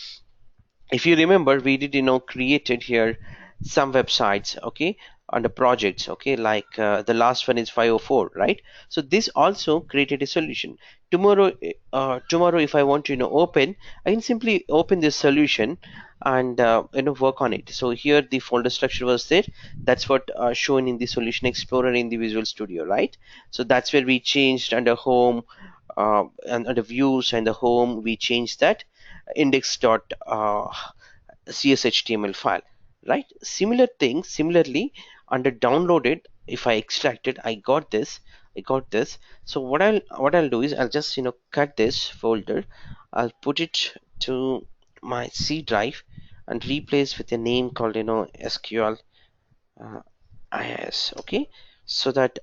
if you remember, we did created here some websites, okay, under projects, okay, like the last one is 504, right? So this also created a solution. Tomorrow if I want to open, I can simply open this solution and work on it. So here the folder structure was there. That's what shown in the solution explorer in the Visual Studio, right? So that's where we changed under home, and under views and the home, we changed that index dot cshtml file, right? Similar thing, similarly under downloaded, if I extract it, I got this. So what I'll do is, I'll just cut this folder, I'll put it to my C drive and replace with a name called SQL uh, IIS, okay. So that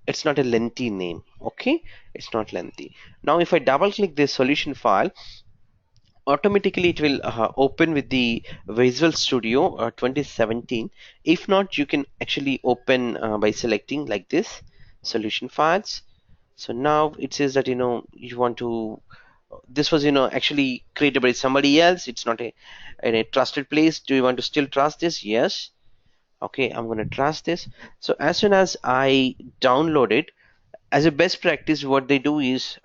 it's not a lengthy name, okay, it's not lengthy. Now if I double click this solution file, automatically it will open with the Visual Studio 2017. If not, you can actually open by selecting like this solution files. So now it says that you want to, this was actually created by somebody else, it's not in a trusted place. Do you want to still trust this? Yes. Okay, I'm going to trust this. So as soon as I download it, as a best practice, what they do is,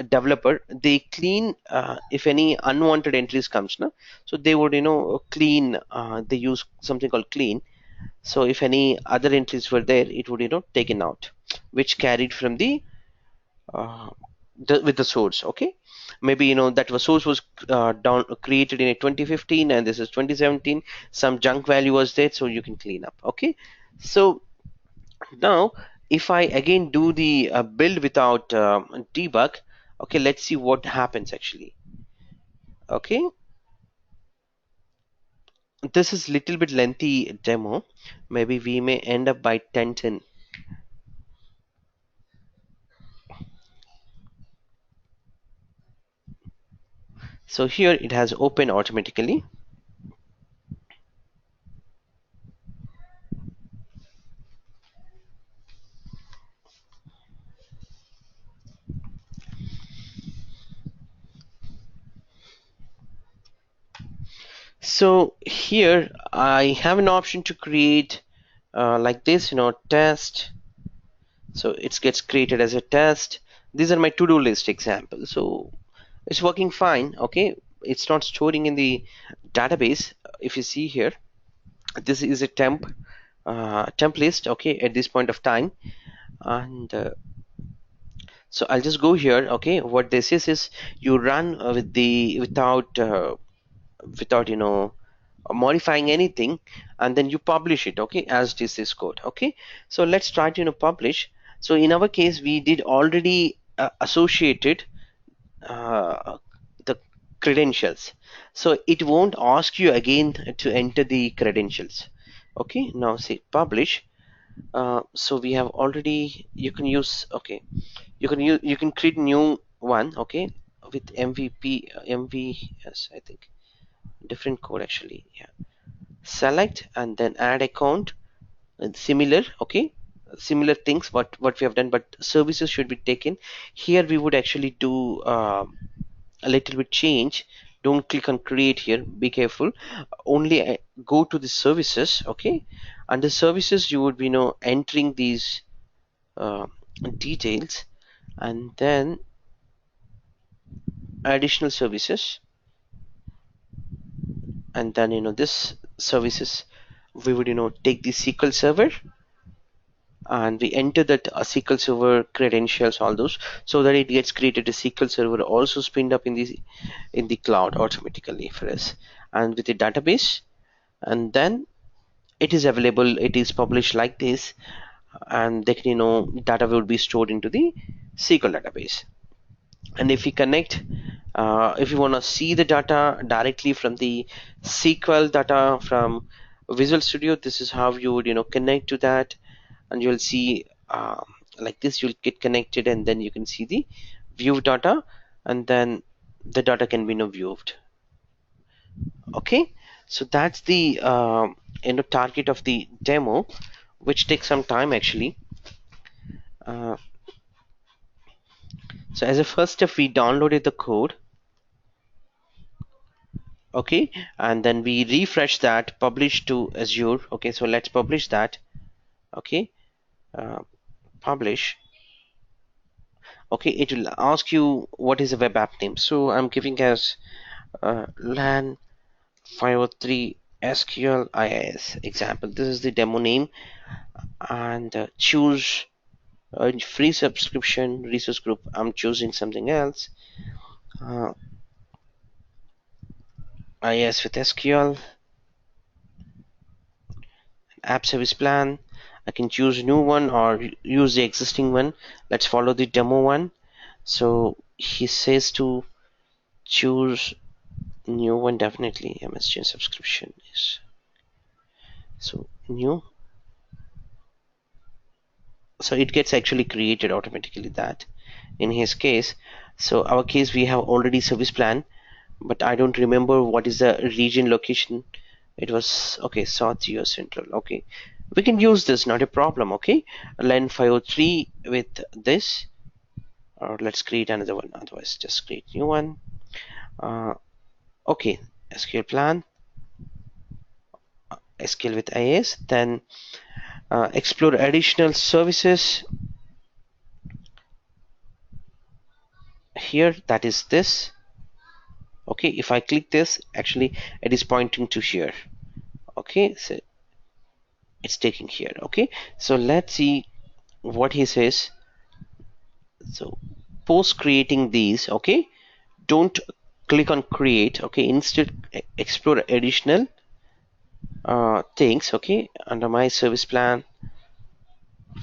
developer, they clean if any unwanted entries comes, no? So they would clean, they use something called clean. So if any other entries were there, it would taken out, which carried from uh, with the source. Okay, maybe that was source was down created in 2015 and this is 2017. Some junk value was there, so you can clean up. Okay, so now if I again do the build without debug, okay, let's see what happens actually. Okay, this is little bit lengthy demo. Maybe we may end up by 10:10. So here it has opened automatically. So here I have an option to create like this, test. So it gets created as a test. These are my to-do list examples. So it's working fine. Okay, it's not storing in the database. If you see here, this is a temp list. Okay, at this point of time, and so I'll just go here. Okay, what this is you run with the without modifying anything, and then you publish it, okay, as it is this code. Okay, so let's try to publish. So in our case we did already associated uh, the credentials, so it won't ask you again to enter the credentials. Okay, now say publish. So we have already, you can use, okay, you can create new one, okay, with MVP MVS, I think different code actually. Yeah, select and then add account, similar. Okay, similar things what we have done, but services should be taken. Here we would actually do a little bit change. Don't click on create here, be careful. Only go to the services. Okay, under services you would be entering these uh, details, and then additional services, and then this services, we would take the SQL server, and we enter that SQL Server credentials, all those, so that it gets created a SQL Server also spinned up in the cloud automatically for us, and with the database, and then it is available. It is published like this, and they can data will be stored into the SQL database. And if we connect, if you want to see the data directly from the SQL data from Visual Studio, this is how you would connect to that, and you'll see like this. You'll get connected, and then you can see the view data, and then the data can be viewed. Okay, so that's the target of the demo, which takes some time actually. uh, so as a first step, we downloaded the code. Okay, and then we refresh that, publish to Azure. Okay, so let's publish that. Okay, uh, publish. Okay, it will ask you what is a web app name, so I'm giving as LAN 503 SQL IIS example. This is the demo name, and choose free subscription resource group. I'm choosing something else. uh, IIS with SQL app service plan. I can choose a new one or use the existing one. Let's follow the demo one. So he says to choose new one, definitely MSG subscription is so new. So it gets actually created automatically that in his case. So our case, we have already service plan, but I don't remember what is the region location. It was okay, South US Central. Okay, we can use this, not a problem. Okay, len 503 with this, or let's create another one. Otherwise, just create new one. Okay, SQL plan, SQL with IAS, then explore additional services. here, that is this. Okay, if I click this, actually it is pointing to here. Okay, so it's taking here. Okay, so let's see what he says. So post creating these, okay, don't click on create. Okay, instead explore additional things. Okay, under my service plan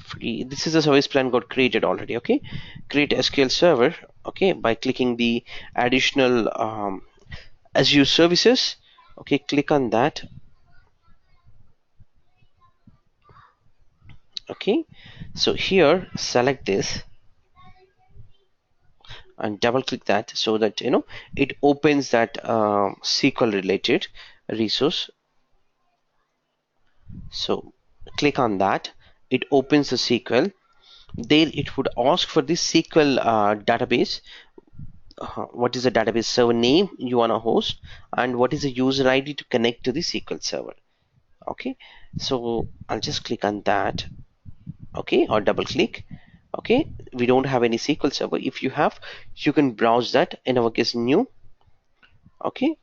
free, this is a service plan got created already. Okay, create SQL server. Okay, by clicking the additional Azure services. Okay, click on that. Okay, so here select this and double click that, so that it opens that SQL related resource. So click on that, it opens the SQL. There it would ask for the SQL database. What is the database server name you want to host, and what is the user ID to connect to the SQL server. Okay, so I'll just click on that. Okay, or double click. Okay, we don't have any SQL server. If you have, you can browse that. In our case, new. Okay,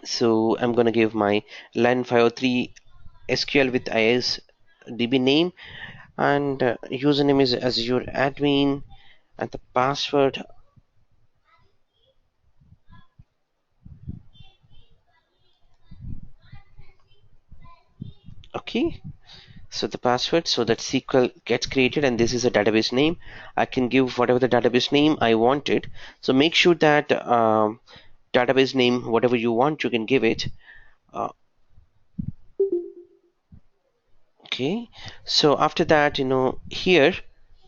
so I'm gonna give my line 503 SQL with ISDB name, and username is Azure admin, and the password. Okay, so the password, so that SQL gets created, and this is a database name. I can give whatever the database name I wanted. So make sure that database name, whatever you want, you can give it. uh, okay, so after that, here,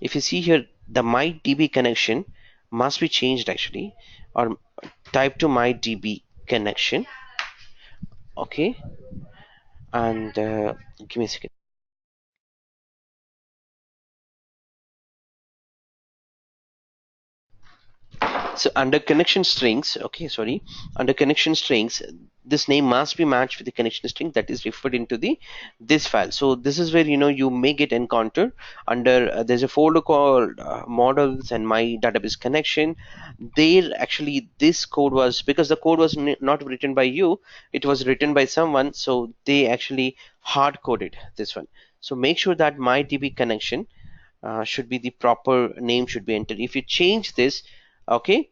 if you see here, the MyDB connection must be changed actually, or type to MyDB connection. Okay, and give me a second. So under connection strings, okay, sorry, under connection strings, this name must be matched with the connection string that is referred into the this file. So this is where you may get encounter under there's a folder called models and my database connection. There actually this code was, because the code was not written by you, it was written by someone, so they actually hard coded this one. So make sure that my DB connection should be the proper name should be entered. If you change this, okay,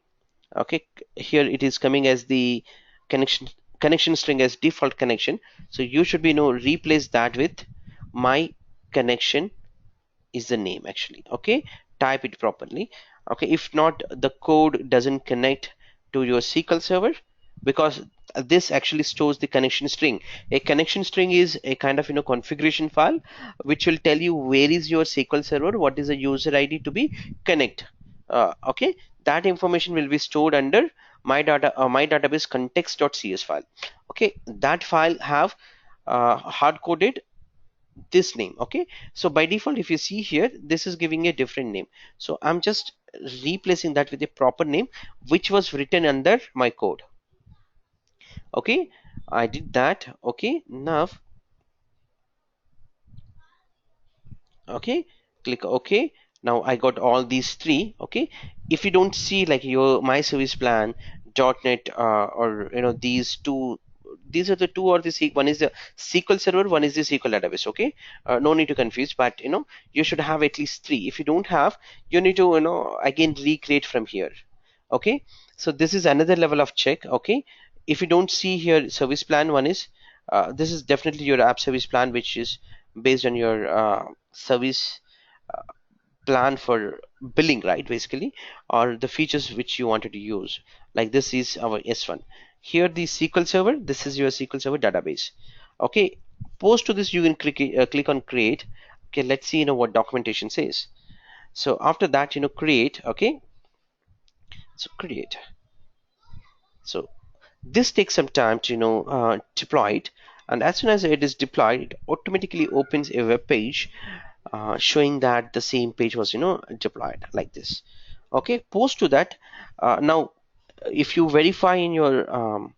okay, here it is coming as the connection string as default connection, so you should be replace that with my connection is the name actually. Okay, type it properly. Okay, if not, the code doesn't connect to your SQL server, because this actually stores the connection string. A connection string is a kind of configuration file which will tell you where is your SQL server, what is the user ID to be connect. Okay, that information will be stored under my database context.cs file. Okay, that file have hard coded this name. Okay, so by default, if you see here, this is giving a different name, so I'm just replacing that with a proper name which was written under my code. Okay, I did that. Okay, now, okay, click OK. Now I got all these three. Okay, if you don't see like your my service plan .NET or these two, these are the two, or the one is the SQL server, one is the SQL database. Okay, no need to confuse, but you should have at least three. If you don't have, you need to again recreate from here. Okay, so this is another level of check. Okay, if you don't see here service plan, one is this is definitely your app service plan, which is based on your service plan for billing, right, basically, or the features which you wanted to use. Like this is our S1. Here the SQL server, this is your SQL server database. Okay, post to this you can click on create. Okay, let's see what documentation says. So after that, create. Okay, so create. So this takes some time to deploy it, and as soon as it is deployed, it automatically opens a web page showing that the same page was deployed like this. Okay, post to that. Now if you verify in your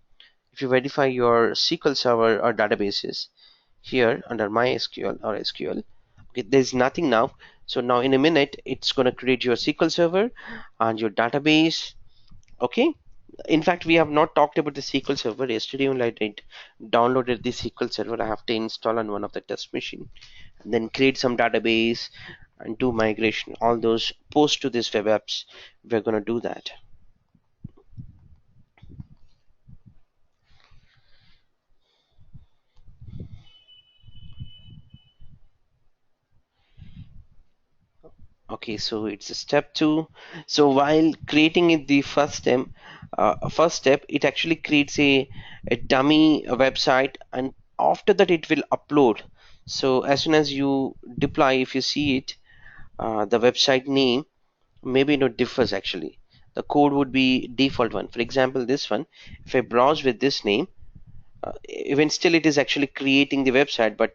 if you verify your SQL server or databases here under MySQL or SQL, okay, there's nothing now. So now in a minute, it's going to create your SQL server and your database. Okay. In fact, we have not talked about the SQL server. Yesterday only I did downloaded the SQL server. I have to install on one of the test machine, and then create some database and do migration. All those post to this web apps. We're going to do that. Okay, so it's a step two. So while creating it, the first step, it actually creates a dummy website, and after that it will upload. So as soon as you deploy, if you see it, the website name maybe not differs actually. The code would be default one. For example, this one, if I browse with this name, even still it is actually creating the website, but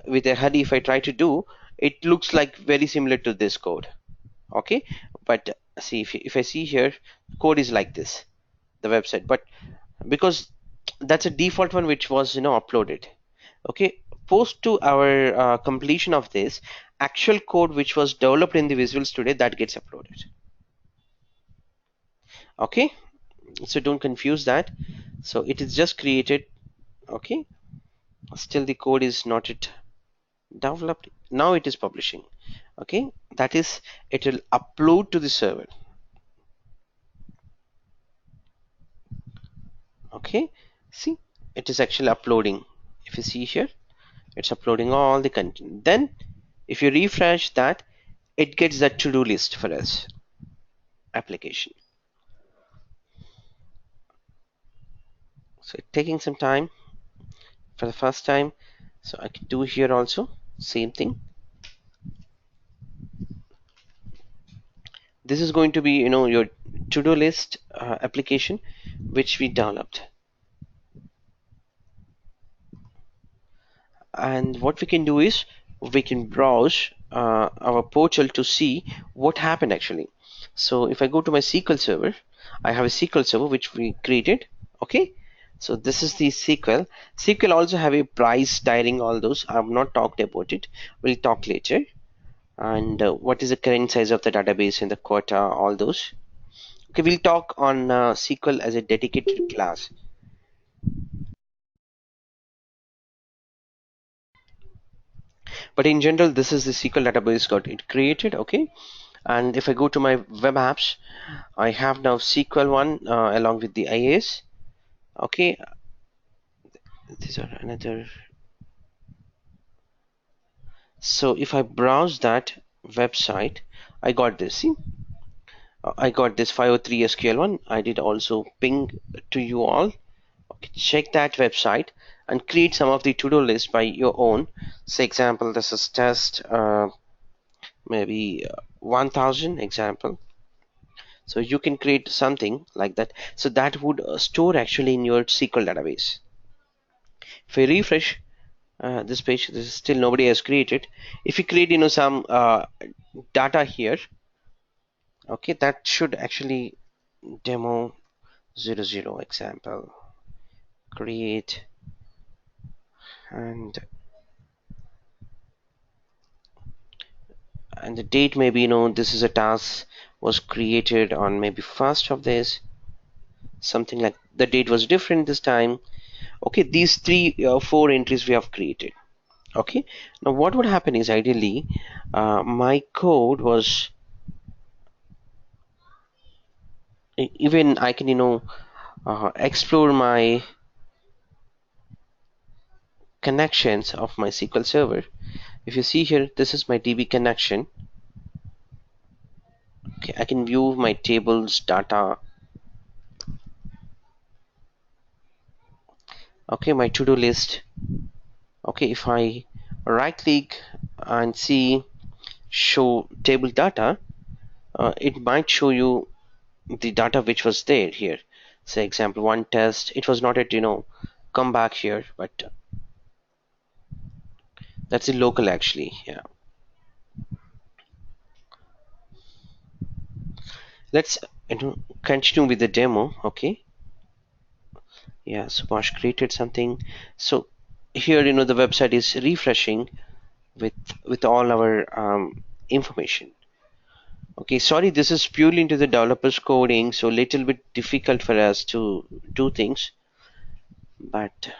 with a hurry, if I try to do, it looks like very similar to this code. Okay, but see if I see here, code is like this, the website, but because that's a default one which was uploaded. Okay, post to our completion of this, actual code which was developed in the Visual Studio, that gets uploaded. Okay, so don't confuse that. So it is just created. Okay, still the code is not yet developed. Now it is publishing. Okay, that is, it will upload to the server. Okay, see, it is actually uploading. If you see here, it's uploading all the content. Then if you refresh that, it gets that to-do list for us application. So it's taking some time for the first time. So I can do here also same thing. This is going to be your to-do list application which we developed. And what we can do is we can browse our portal to see what happened actually. So if I go to my SQL server, I have a SQL server which we created. Okay, so this is the SQL also have a price tiering, all those I've not talked about it, we'll talk later. And what is the current size of the database and the quota, all those. Okay, we'll talk on SQL as a dedicated class. But in general, this is the SQL database got it created. Okay, and if I go to my web apps, I have now SQL one along with the IAS. Okay, these are another. So if I browse that website, I got this. See, I got this 503 SQL one. I did also ping to you all. Okay, check that website and create some of the to-do list by your own. Say example, this is test maybe 1000 example. So you can create something like that. So that would store actually in your SQL database. If I refresh this page, this is still nobody has created. If you create some data here, okay, that should actually demo 00 example create, and the date, maybe this is a task was created on maybe first of this, something like the date was different this time. Okay, these three four entries we have created. Okay, now what would happen is ideally my code was even I can explore my connections of my SQL server. If you see here, this is my DB connection. Okay, I can view my tables data. Okay, my to-do list. Okay, if I right click and see show table data, it might show you the data which was there here. Say example one test, it was not at come back here, but that's in local actually. Yeah, let's continue with the demo. Okay, yeah, Subhash created something. So here the website is refreshing with all our information. Okay, sorry, this is purely into the developers coding, so little bit difficult for us to do things, but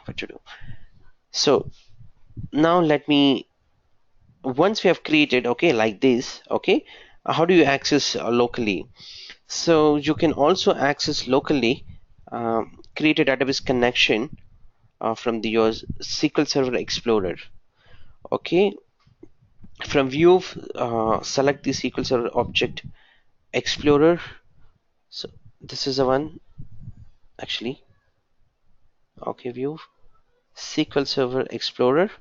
what to do. So now let me, once we have created, okay, like this, okay, how do you access locally? So you can also access locally, create a database connection from your SQL Server Explorer. Okay, from view, select the SQL Server Object Explorer. So this is the one actually. Okay, view SQL Server Explorer.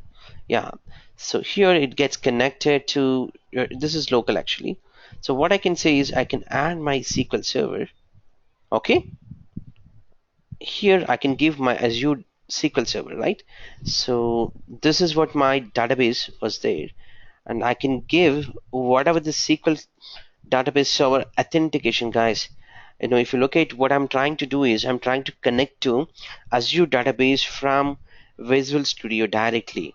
Yeah, so here it gets connected to this is local actually. So what I can say is I can add my SQL Server. Okay, here I can give my Azure SQL Server, right? So this is what my database was there, and I can give whatever the SQL database server authentication, guys. If you look at what I'm trying to do is I'm trying to connect to Azure database from Visual Studio directly.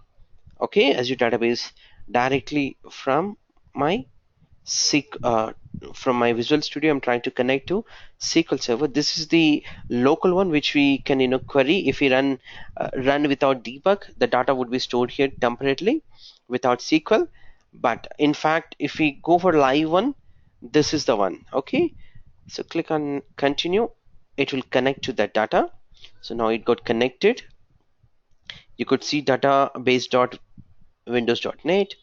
Okay, Azure database directly from my from my Visual Studio. I'm trying to connect to SQL Server. This is the local one which we can query. If we run without debug, the data would be stored here temporarily without SQL. But in fact, if we go for live one, this is the one. Okay, so click on continue. It will connect to that data. So now it got connected. You could see database.windows.net,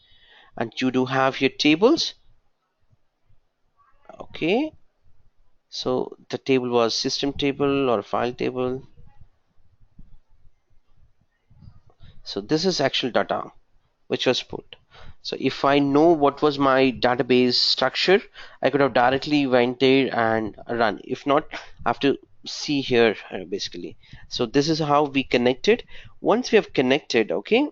and you do have your tables. Okay, so the table was system table or file table. So this is actual data which was put. So if I know what was my database structure, I could have directly went there and run. If not, I have to see here basically. So this is how we connected. Once we have connected, okay,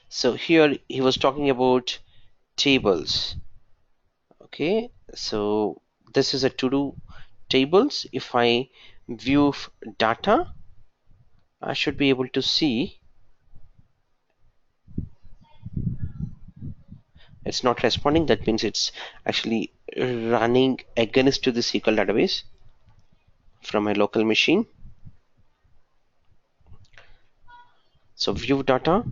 so here he was talking about tables. Okay, so this is a to do tables. If I view data, I should be able to see it's not responding. That means it's actually running against to the SQL database from my local machine. So view data.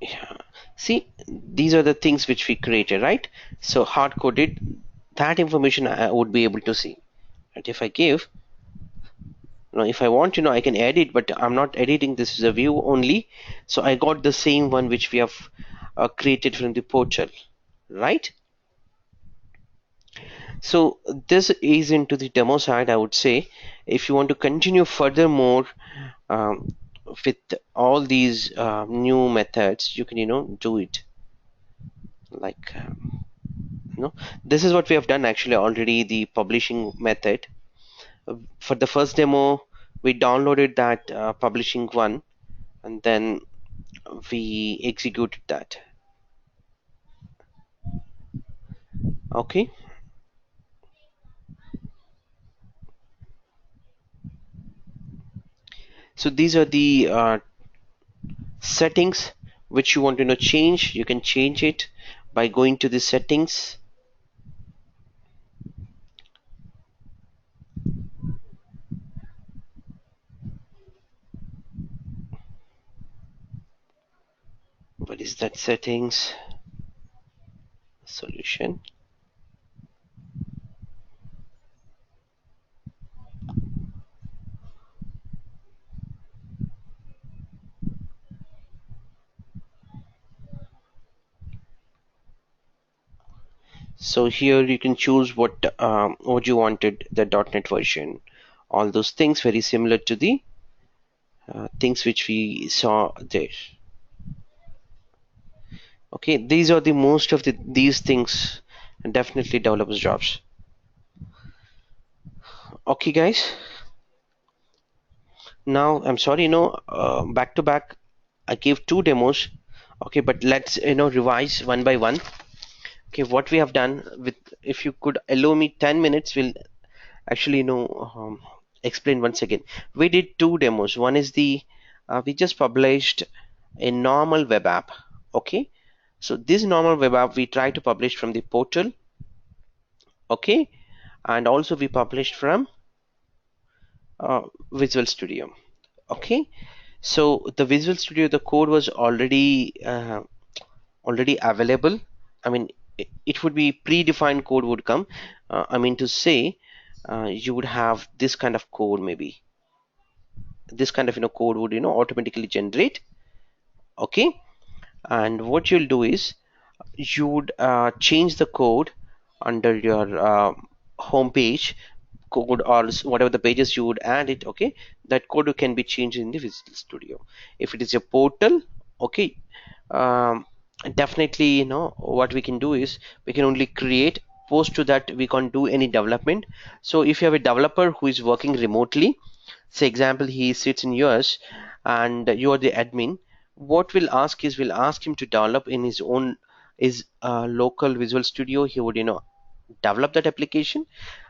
Yeah. See, these are the things which we created, right? So hard coded, that information I would be able to see. And if I give, if I want, I can edit, but I'm not editing. This is a view only. So I got the same one which we have created from the portal, right? So this is into the demo side, I would say. If you want to continue furthermore um, with all these new methods, you can do it like this is what we have done actually already, the publishing method. For the first demo, we downloaded that publishing one, and then we executed that. Okay, so these are the settings which you want to change. You can change it by going to the settings. What is that? Settings, solution. So here you can choose what you wanted, the .NET version, all those things very similar to the things which we saw there. Okay, these are the most of these things, and definitely developers jobs. Okay, guys. Now I'm sorry, back to back, I gave two demos. Okay, but let's revise one by one. Okay, what we have done with, if you could allow me 10 minutes, we'll actually explain once again. We did two demos. One is the we just published a normal web app. Okay, so this normal web app we try to publish from the portal. Okay, and also we published from uh, Visual Studio. Okay, so the Visual Studio, the code was already available. I mean, it would be predefined code would come. I mean to say, you would have this kind of code, maybe this kind of code would automatically generate. Okay, and what you'll do is you would change the code under your home page code, or whatever the pages you would add it. Okay, that code can be changed in the Visual Studio. If it is a portal, okay, um, definitely what we can do is we can only create post to that. We can't do any development. So if you have a developer who is working remotely, say example he sits in US and you are the admin, what we'll ask is we'll ask him to develop in his own, his local Visual Studio. He would develop that application,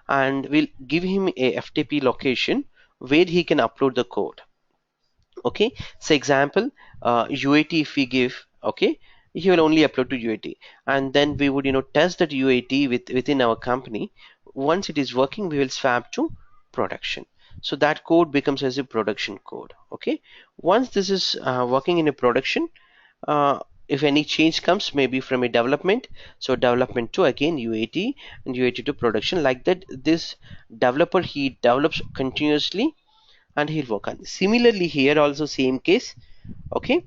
and we'll give him a FTP location where he can upload the code. Okay, so example, UAT if we give, okay, he will only upload to UAT, and then we would test that UAT within our company. Once it is working, we will swap to production, so that code becomes as a production code. Okay, once this is working in a production, uh, if any change comes maybe from a development, so development to again UAT, and UAT to production, like that this developer he develops continuously and he'll work on. Similarly here also same case. Okay,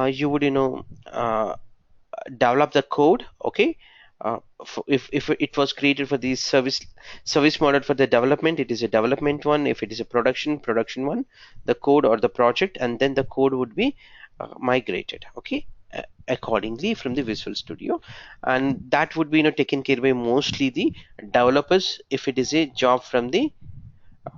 you would develop the code. Okay, if it was created for the service model for the development, it is a development one. If it is a production one, the code or the project, and then the code would be migrated, okay, accordingly from the Visual Studio, and that would be taken care by mostly the developers if it is a job from the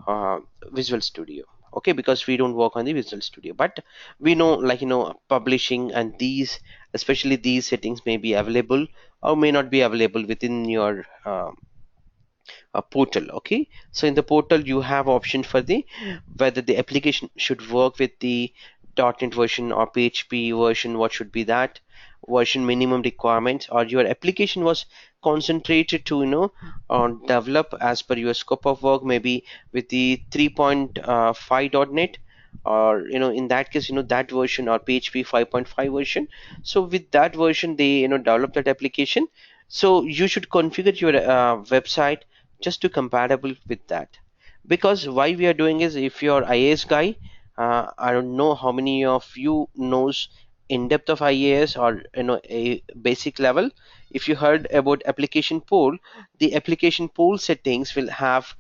uh, Visual Studio. Okay, because we don't work on the Visual Studio, but we know, like publishing and these, especially these settings may be available or may not be available within your portal. Okay, so in the portal you have option for the whether the application should work with the .NET version or PHP version, what should be that version minimum requirements, or your application was concentrated to develop as per your scope of work, maybe with the 3.5 .NET, or in that case that version, or PHP 5.5 version. So with that version they develop that application. So you should configure your website just to compatible with that. Because why we are doing is, if you're IAS guy, I don't know how many of you knows in depth of IAS, or a basic level. If you heard about application pool, the application pool settings will have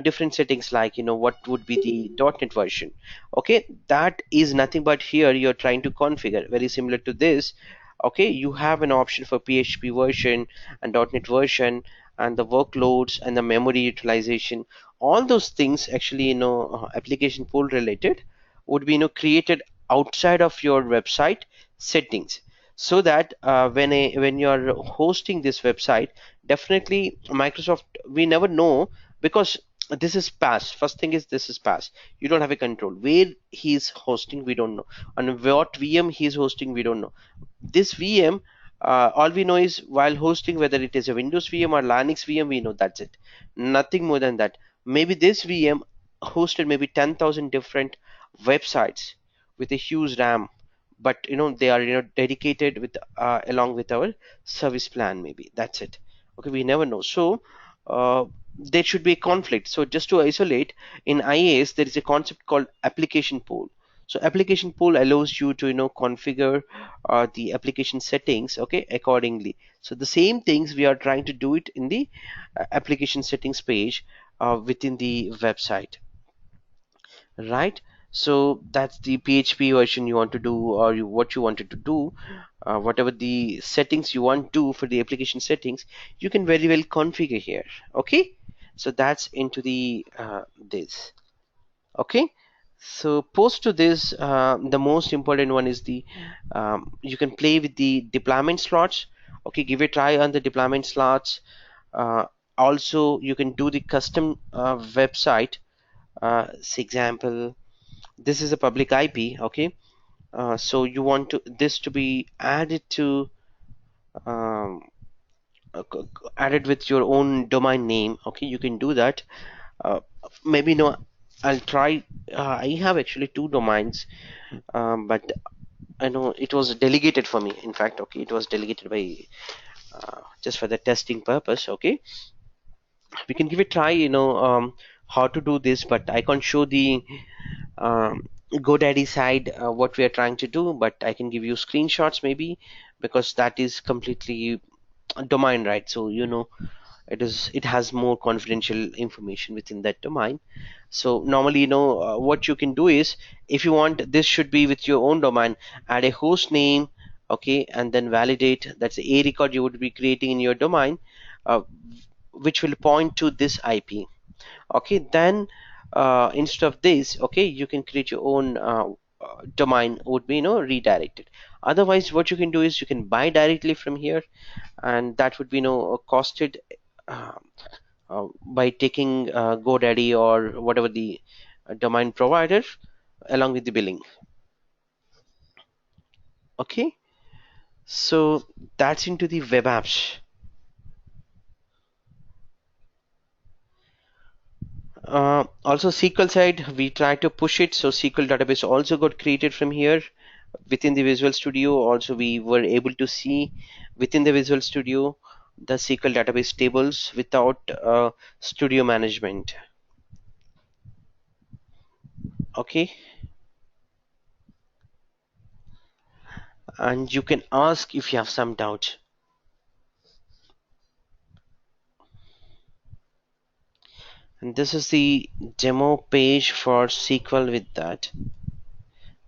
different settings, like what would be the .NET version. Okay, that is nothing but here you're trying to configure very similar to this. Okay, you have an option for PHP version and .NET version, and the workloads and the memory utilization. All those things actually application pool related would be created outside of your website settings, so that when you're hosting this website, definitely Microsoft, we never know, because this is PaaS. First thing is, this is PaaS. You don't have a control where he's hosting, we don't know, and what VM he's hosting, we don't know. This VM, all we know is while hosting, whether it is a Windows VM or Linux VM, we know, that's it. Nothing more than that. Maybe this VM hosted maybe 10,000 different websites with a huge RAM, but they are dedicated with along with our service plan, maybe that's it. Okay, we never know. So there should be a conflict. So just to isolate, in IAS there is a concept called application pool. So application pool allows you to configure the application settings, okay, accordingly. So the same things we are trying to do it in the application settings page within the website, right? So that's the PHP version you want to do, or what you wanted to do, whatever the settings you want to do for the application settings, you can very well configure here. Okay, so that's into the this. Okay, So post to this, the most important one is the you can play with the deployment slots. Okay, give it a try on the deployment slots. Uh, Also, you can do the custom website. For example, this is a public IP. Okay, so you want this to be added to um, added with your own domain name. Okay, you can do that. Uh, Maybe no, I'll try. I have actually two domains, but I know it was delegated for me. In fact, okay, it was delegated by just for the testing purpose. Okay, we can give it a try. How to do this, but I can't show the GoDaddy side what we are trying to do. But I can give you screenshots maybe because that is completely domain right. So it has more confidential information within that domain. So normally what you can do is, if you want this should be with your own domain, add a host name, okay, and then validate. That's a record you would be creating in your domain, uh, which will point to this IP. Okay, then instead of this, okay, you can create your own domain would be redirected. Otherwise what you can do is you can buy directly from here, and that would be costed uh, by taking GoDaddy or whatever the domain provider along with the billing. Okay, so that's into the web apps. Also SQL side, we try to push it. So SQL database also got created from here within the Visual Studio. Also, we were able to see within the Visual Studio the SQL database tables without studio management. Okay, and you can ask if you have some doubt. And this is the demo page for SQL with that.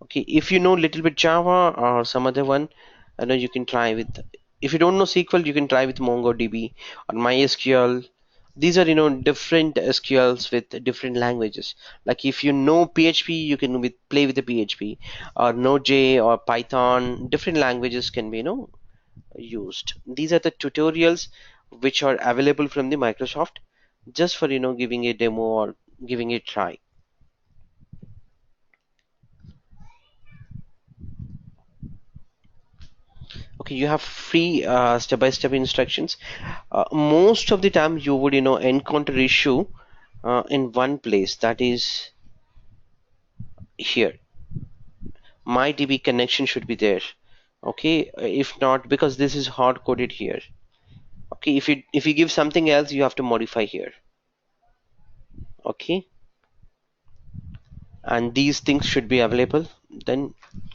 Okay, if you know little bit Java or some other one, I know you can try with. If you don't know SQL, you can try with MongoDB or MySQL. These are different SQLs with different languages. Like if you know PHP, you can play with the PHP, or Node.js or Python. Different languages can be used. These are the tutorials which are available from the Microsoft, just for giving a demo or giving it a try. Okay, you have free step-by-step instructions. Most of the time you would encounter issue in one place, that is here. My DB connection should be there. Okay, if not, because this is hard coded here. Okay, if you give something else, you have to modify here. Okay, and these things should be available, then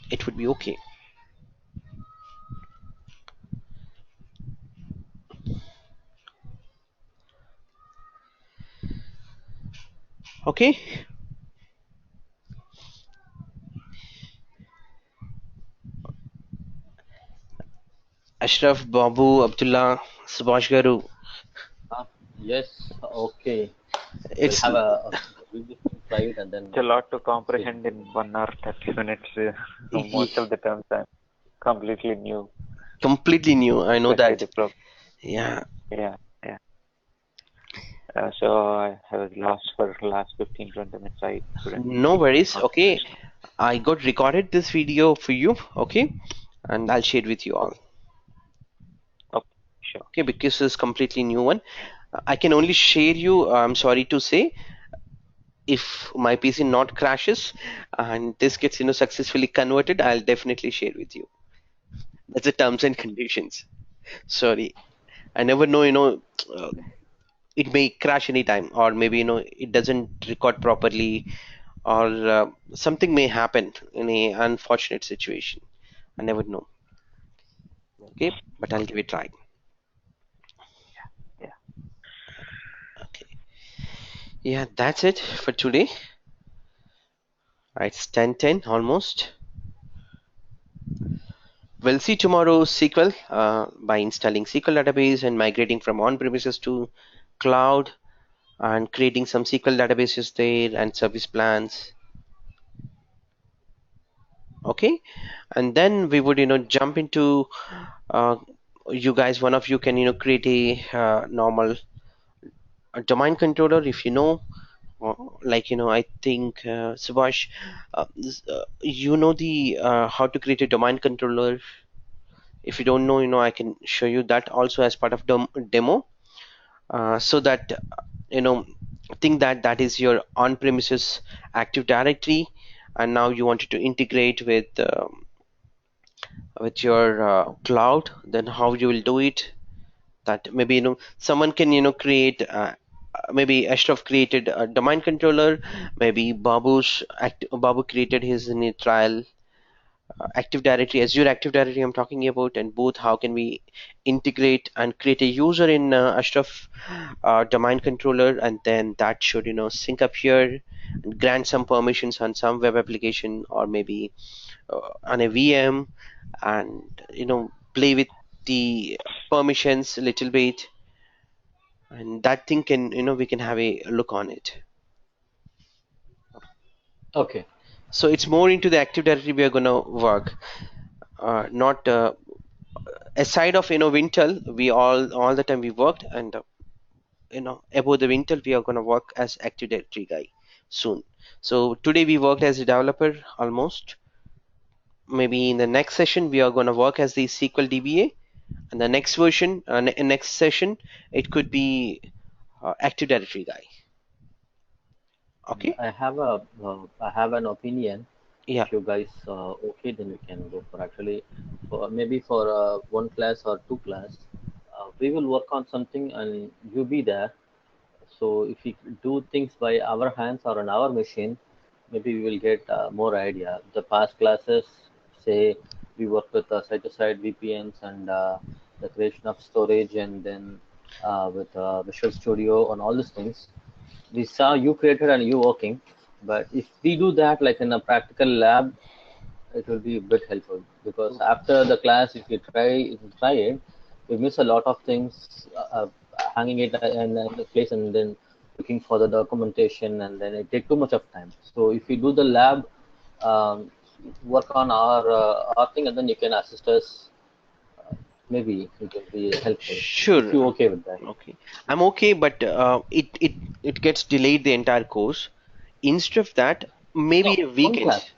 it would be okay. Okay, Ashraf, Babu, Abdullah, Subhash Garu. Ah, yes, okay. We'll It's have we'll just try it and then It's a lot to see. comprehend in 1 hour, 30 minutes. Most of the terms are completely new, completely new, I know especially that. the pro. Yeah. Yeah, yeah. So I was lost for last 15, 20 minutes. I couldn't No worries. Okay, concentrate. I got recorded this video for you. Okay, and I'll share it with you all. Okay, okay, sure. Okay, because it's completely new one. I can only share you. I'm sorry to say, if my PC not crashes and this gets successfully converted, I'll definitely share with you. That's the terms and conditions. Sorry, I never know. Uh, it may crash anytime, or maybe it doesn't record properly, or something may happen in a unfortunate situation. I never know. Okay, but I'll give it a try. Yeah. Okay, yeah, that's it for today. Right, it's 10:10 almost. We'll see tomorrow SQL by installing SQL database and migrating from on-premises to cloud and creating some SQL databases there and service plans. Okay, and then we would jump into uh, you guys, one of you can create a normal domain controller, if like I think Subhash, you know the how to create a domain controller. If you don't know, I can show you that also as part of demo, so that think that that is your on-premises Active Directory, and now you wanted to integrate with your cloud. Then how you will do it? That maybe someone can create. Maybe Ashraf created a domain controller. Maybe Babu created his in a trial Active Directory, Azure Active Directory I'm talking about, and both how can we integrate and create a user in Ashraf domain controller, and then that should sync up here and grant some permissions on some web application, or maybe on a VM, and play with the permissions a little bit, and that thing can we can have a look on it. Okay. So it's more into the Active Directory we are going to work, not aside of Wintel. We all the time we worked, and above the Wintel we are going to work as Active Directory guy soon. So today we worked as a developer almost. Maybe in the next session we are going to work as the SQL DBA, and the next version, next session, it could be Active Directory guy. Okay. I have an opinion. Yeah. If you guys okay, then we can go for actually for maybe for one class or two class. We will work on something and you be there. So if we do things by our hands or on our machine, maybe we will get more idea. The past classes, say we work with site-to-site VPNs and the creation of storage, and then with Visual Studio and all these things. We saw you created and you working, but if we do that like in a practical lab, it will be a bit helpful, because after the class, if you try it, we miss a lot of things, hanging it in the place and then looking for the documentation, and then it take too much of time. So if we do the lab, um, work on our thing, and then you can assist us. Maybe it will be helpful if Sure. you okay with that. Okay. I'm okay, but it gets delayed the entire course. Instead of that, maybe No, one weekends. class.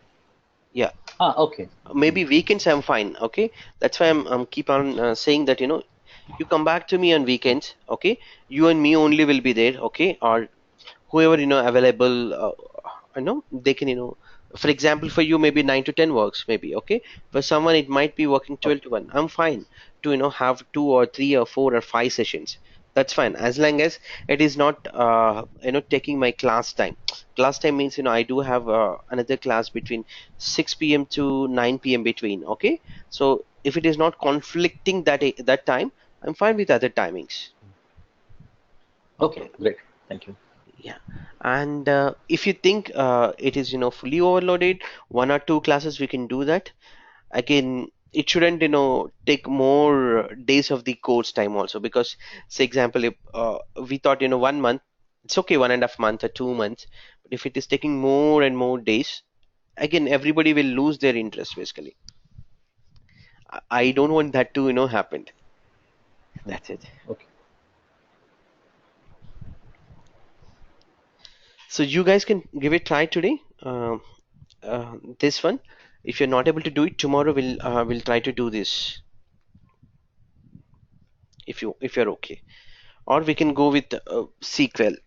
Yeah, Okay. maybe weekends I'm fine. Okay, that's why I'm keep on saying that you come back to me on weekends. Okay, you and me only will be there. Okay, or whoever available, they can for example, for you maybe 9 to 10 works, maybe. Okay, for someone it might be working 12 Okay. to 1. I'm fine to have 2 or 3 or 4 or 5 sessions. That's fine, as long as it is not taking my class time. Class time means I do have another class between 6 p.m. to 9 p.m. between. Okay, so if it is not conflicting that time, I'm fine with other timings. Okay. Great. Thank you. Yeah, and if you think it is fully overloaded, 1 or 2 classes we can do that. Again, it shouldn't take more days of the course time also, because say example, if we thought 1 month, it's okay, 1.5 months or 2 months, but if it is taking more and more days, again everybody will lose their interest basically. I don't want that to happen. That's it. Okay. So you guys can give it a try today. This one, if you're not able to do it tomorrow, we'll try to do this, if you're okay, or we can go with SQL.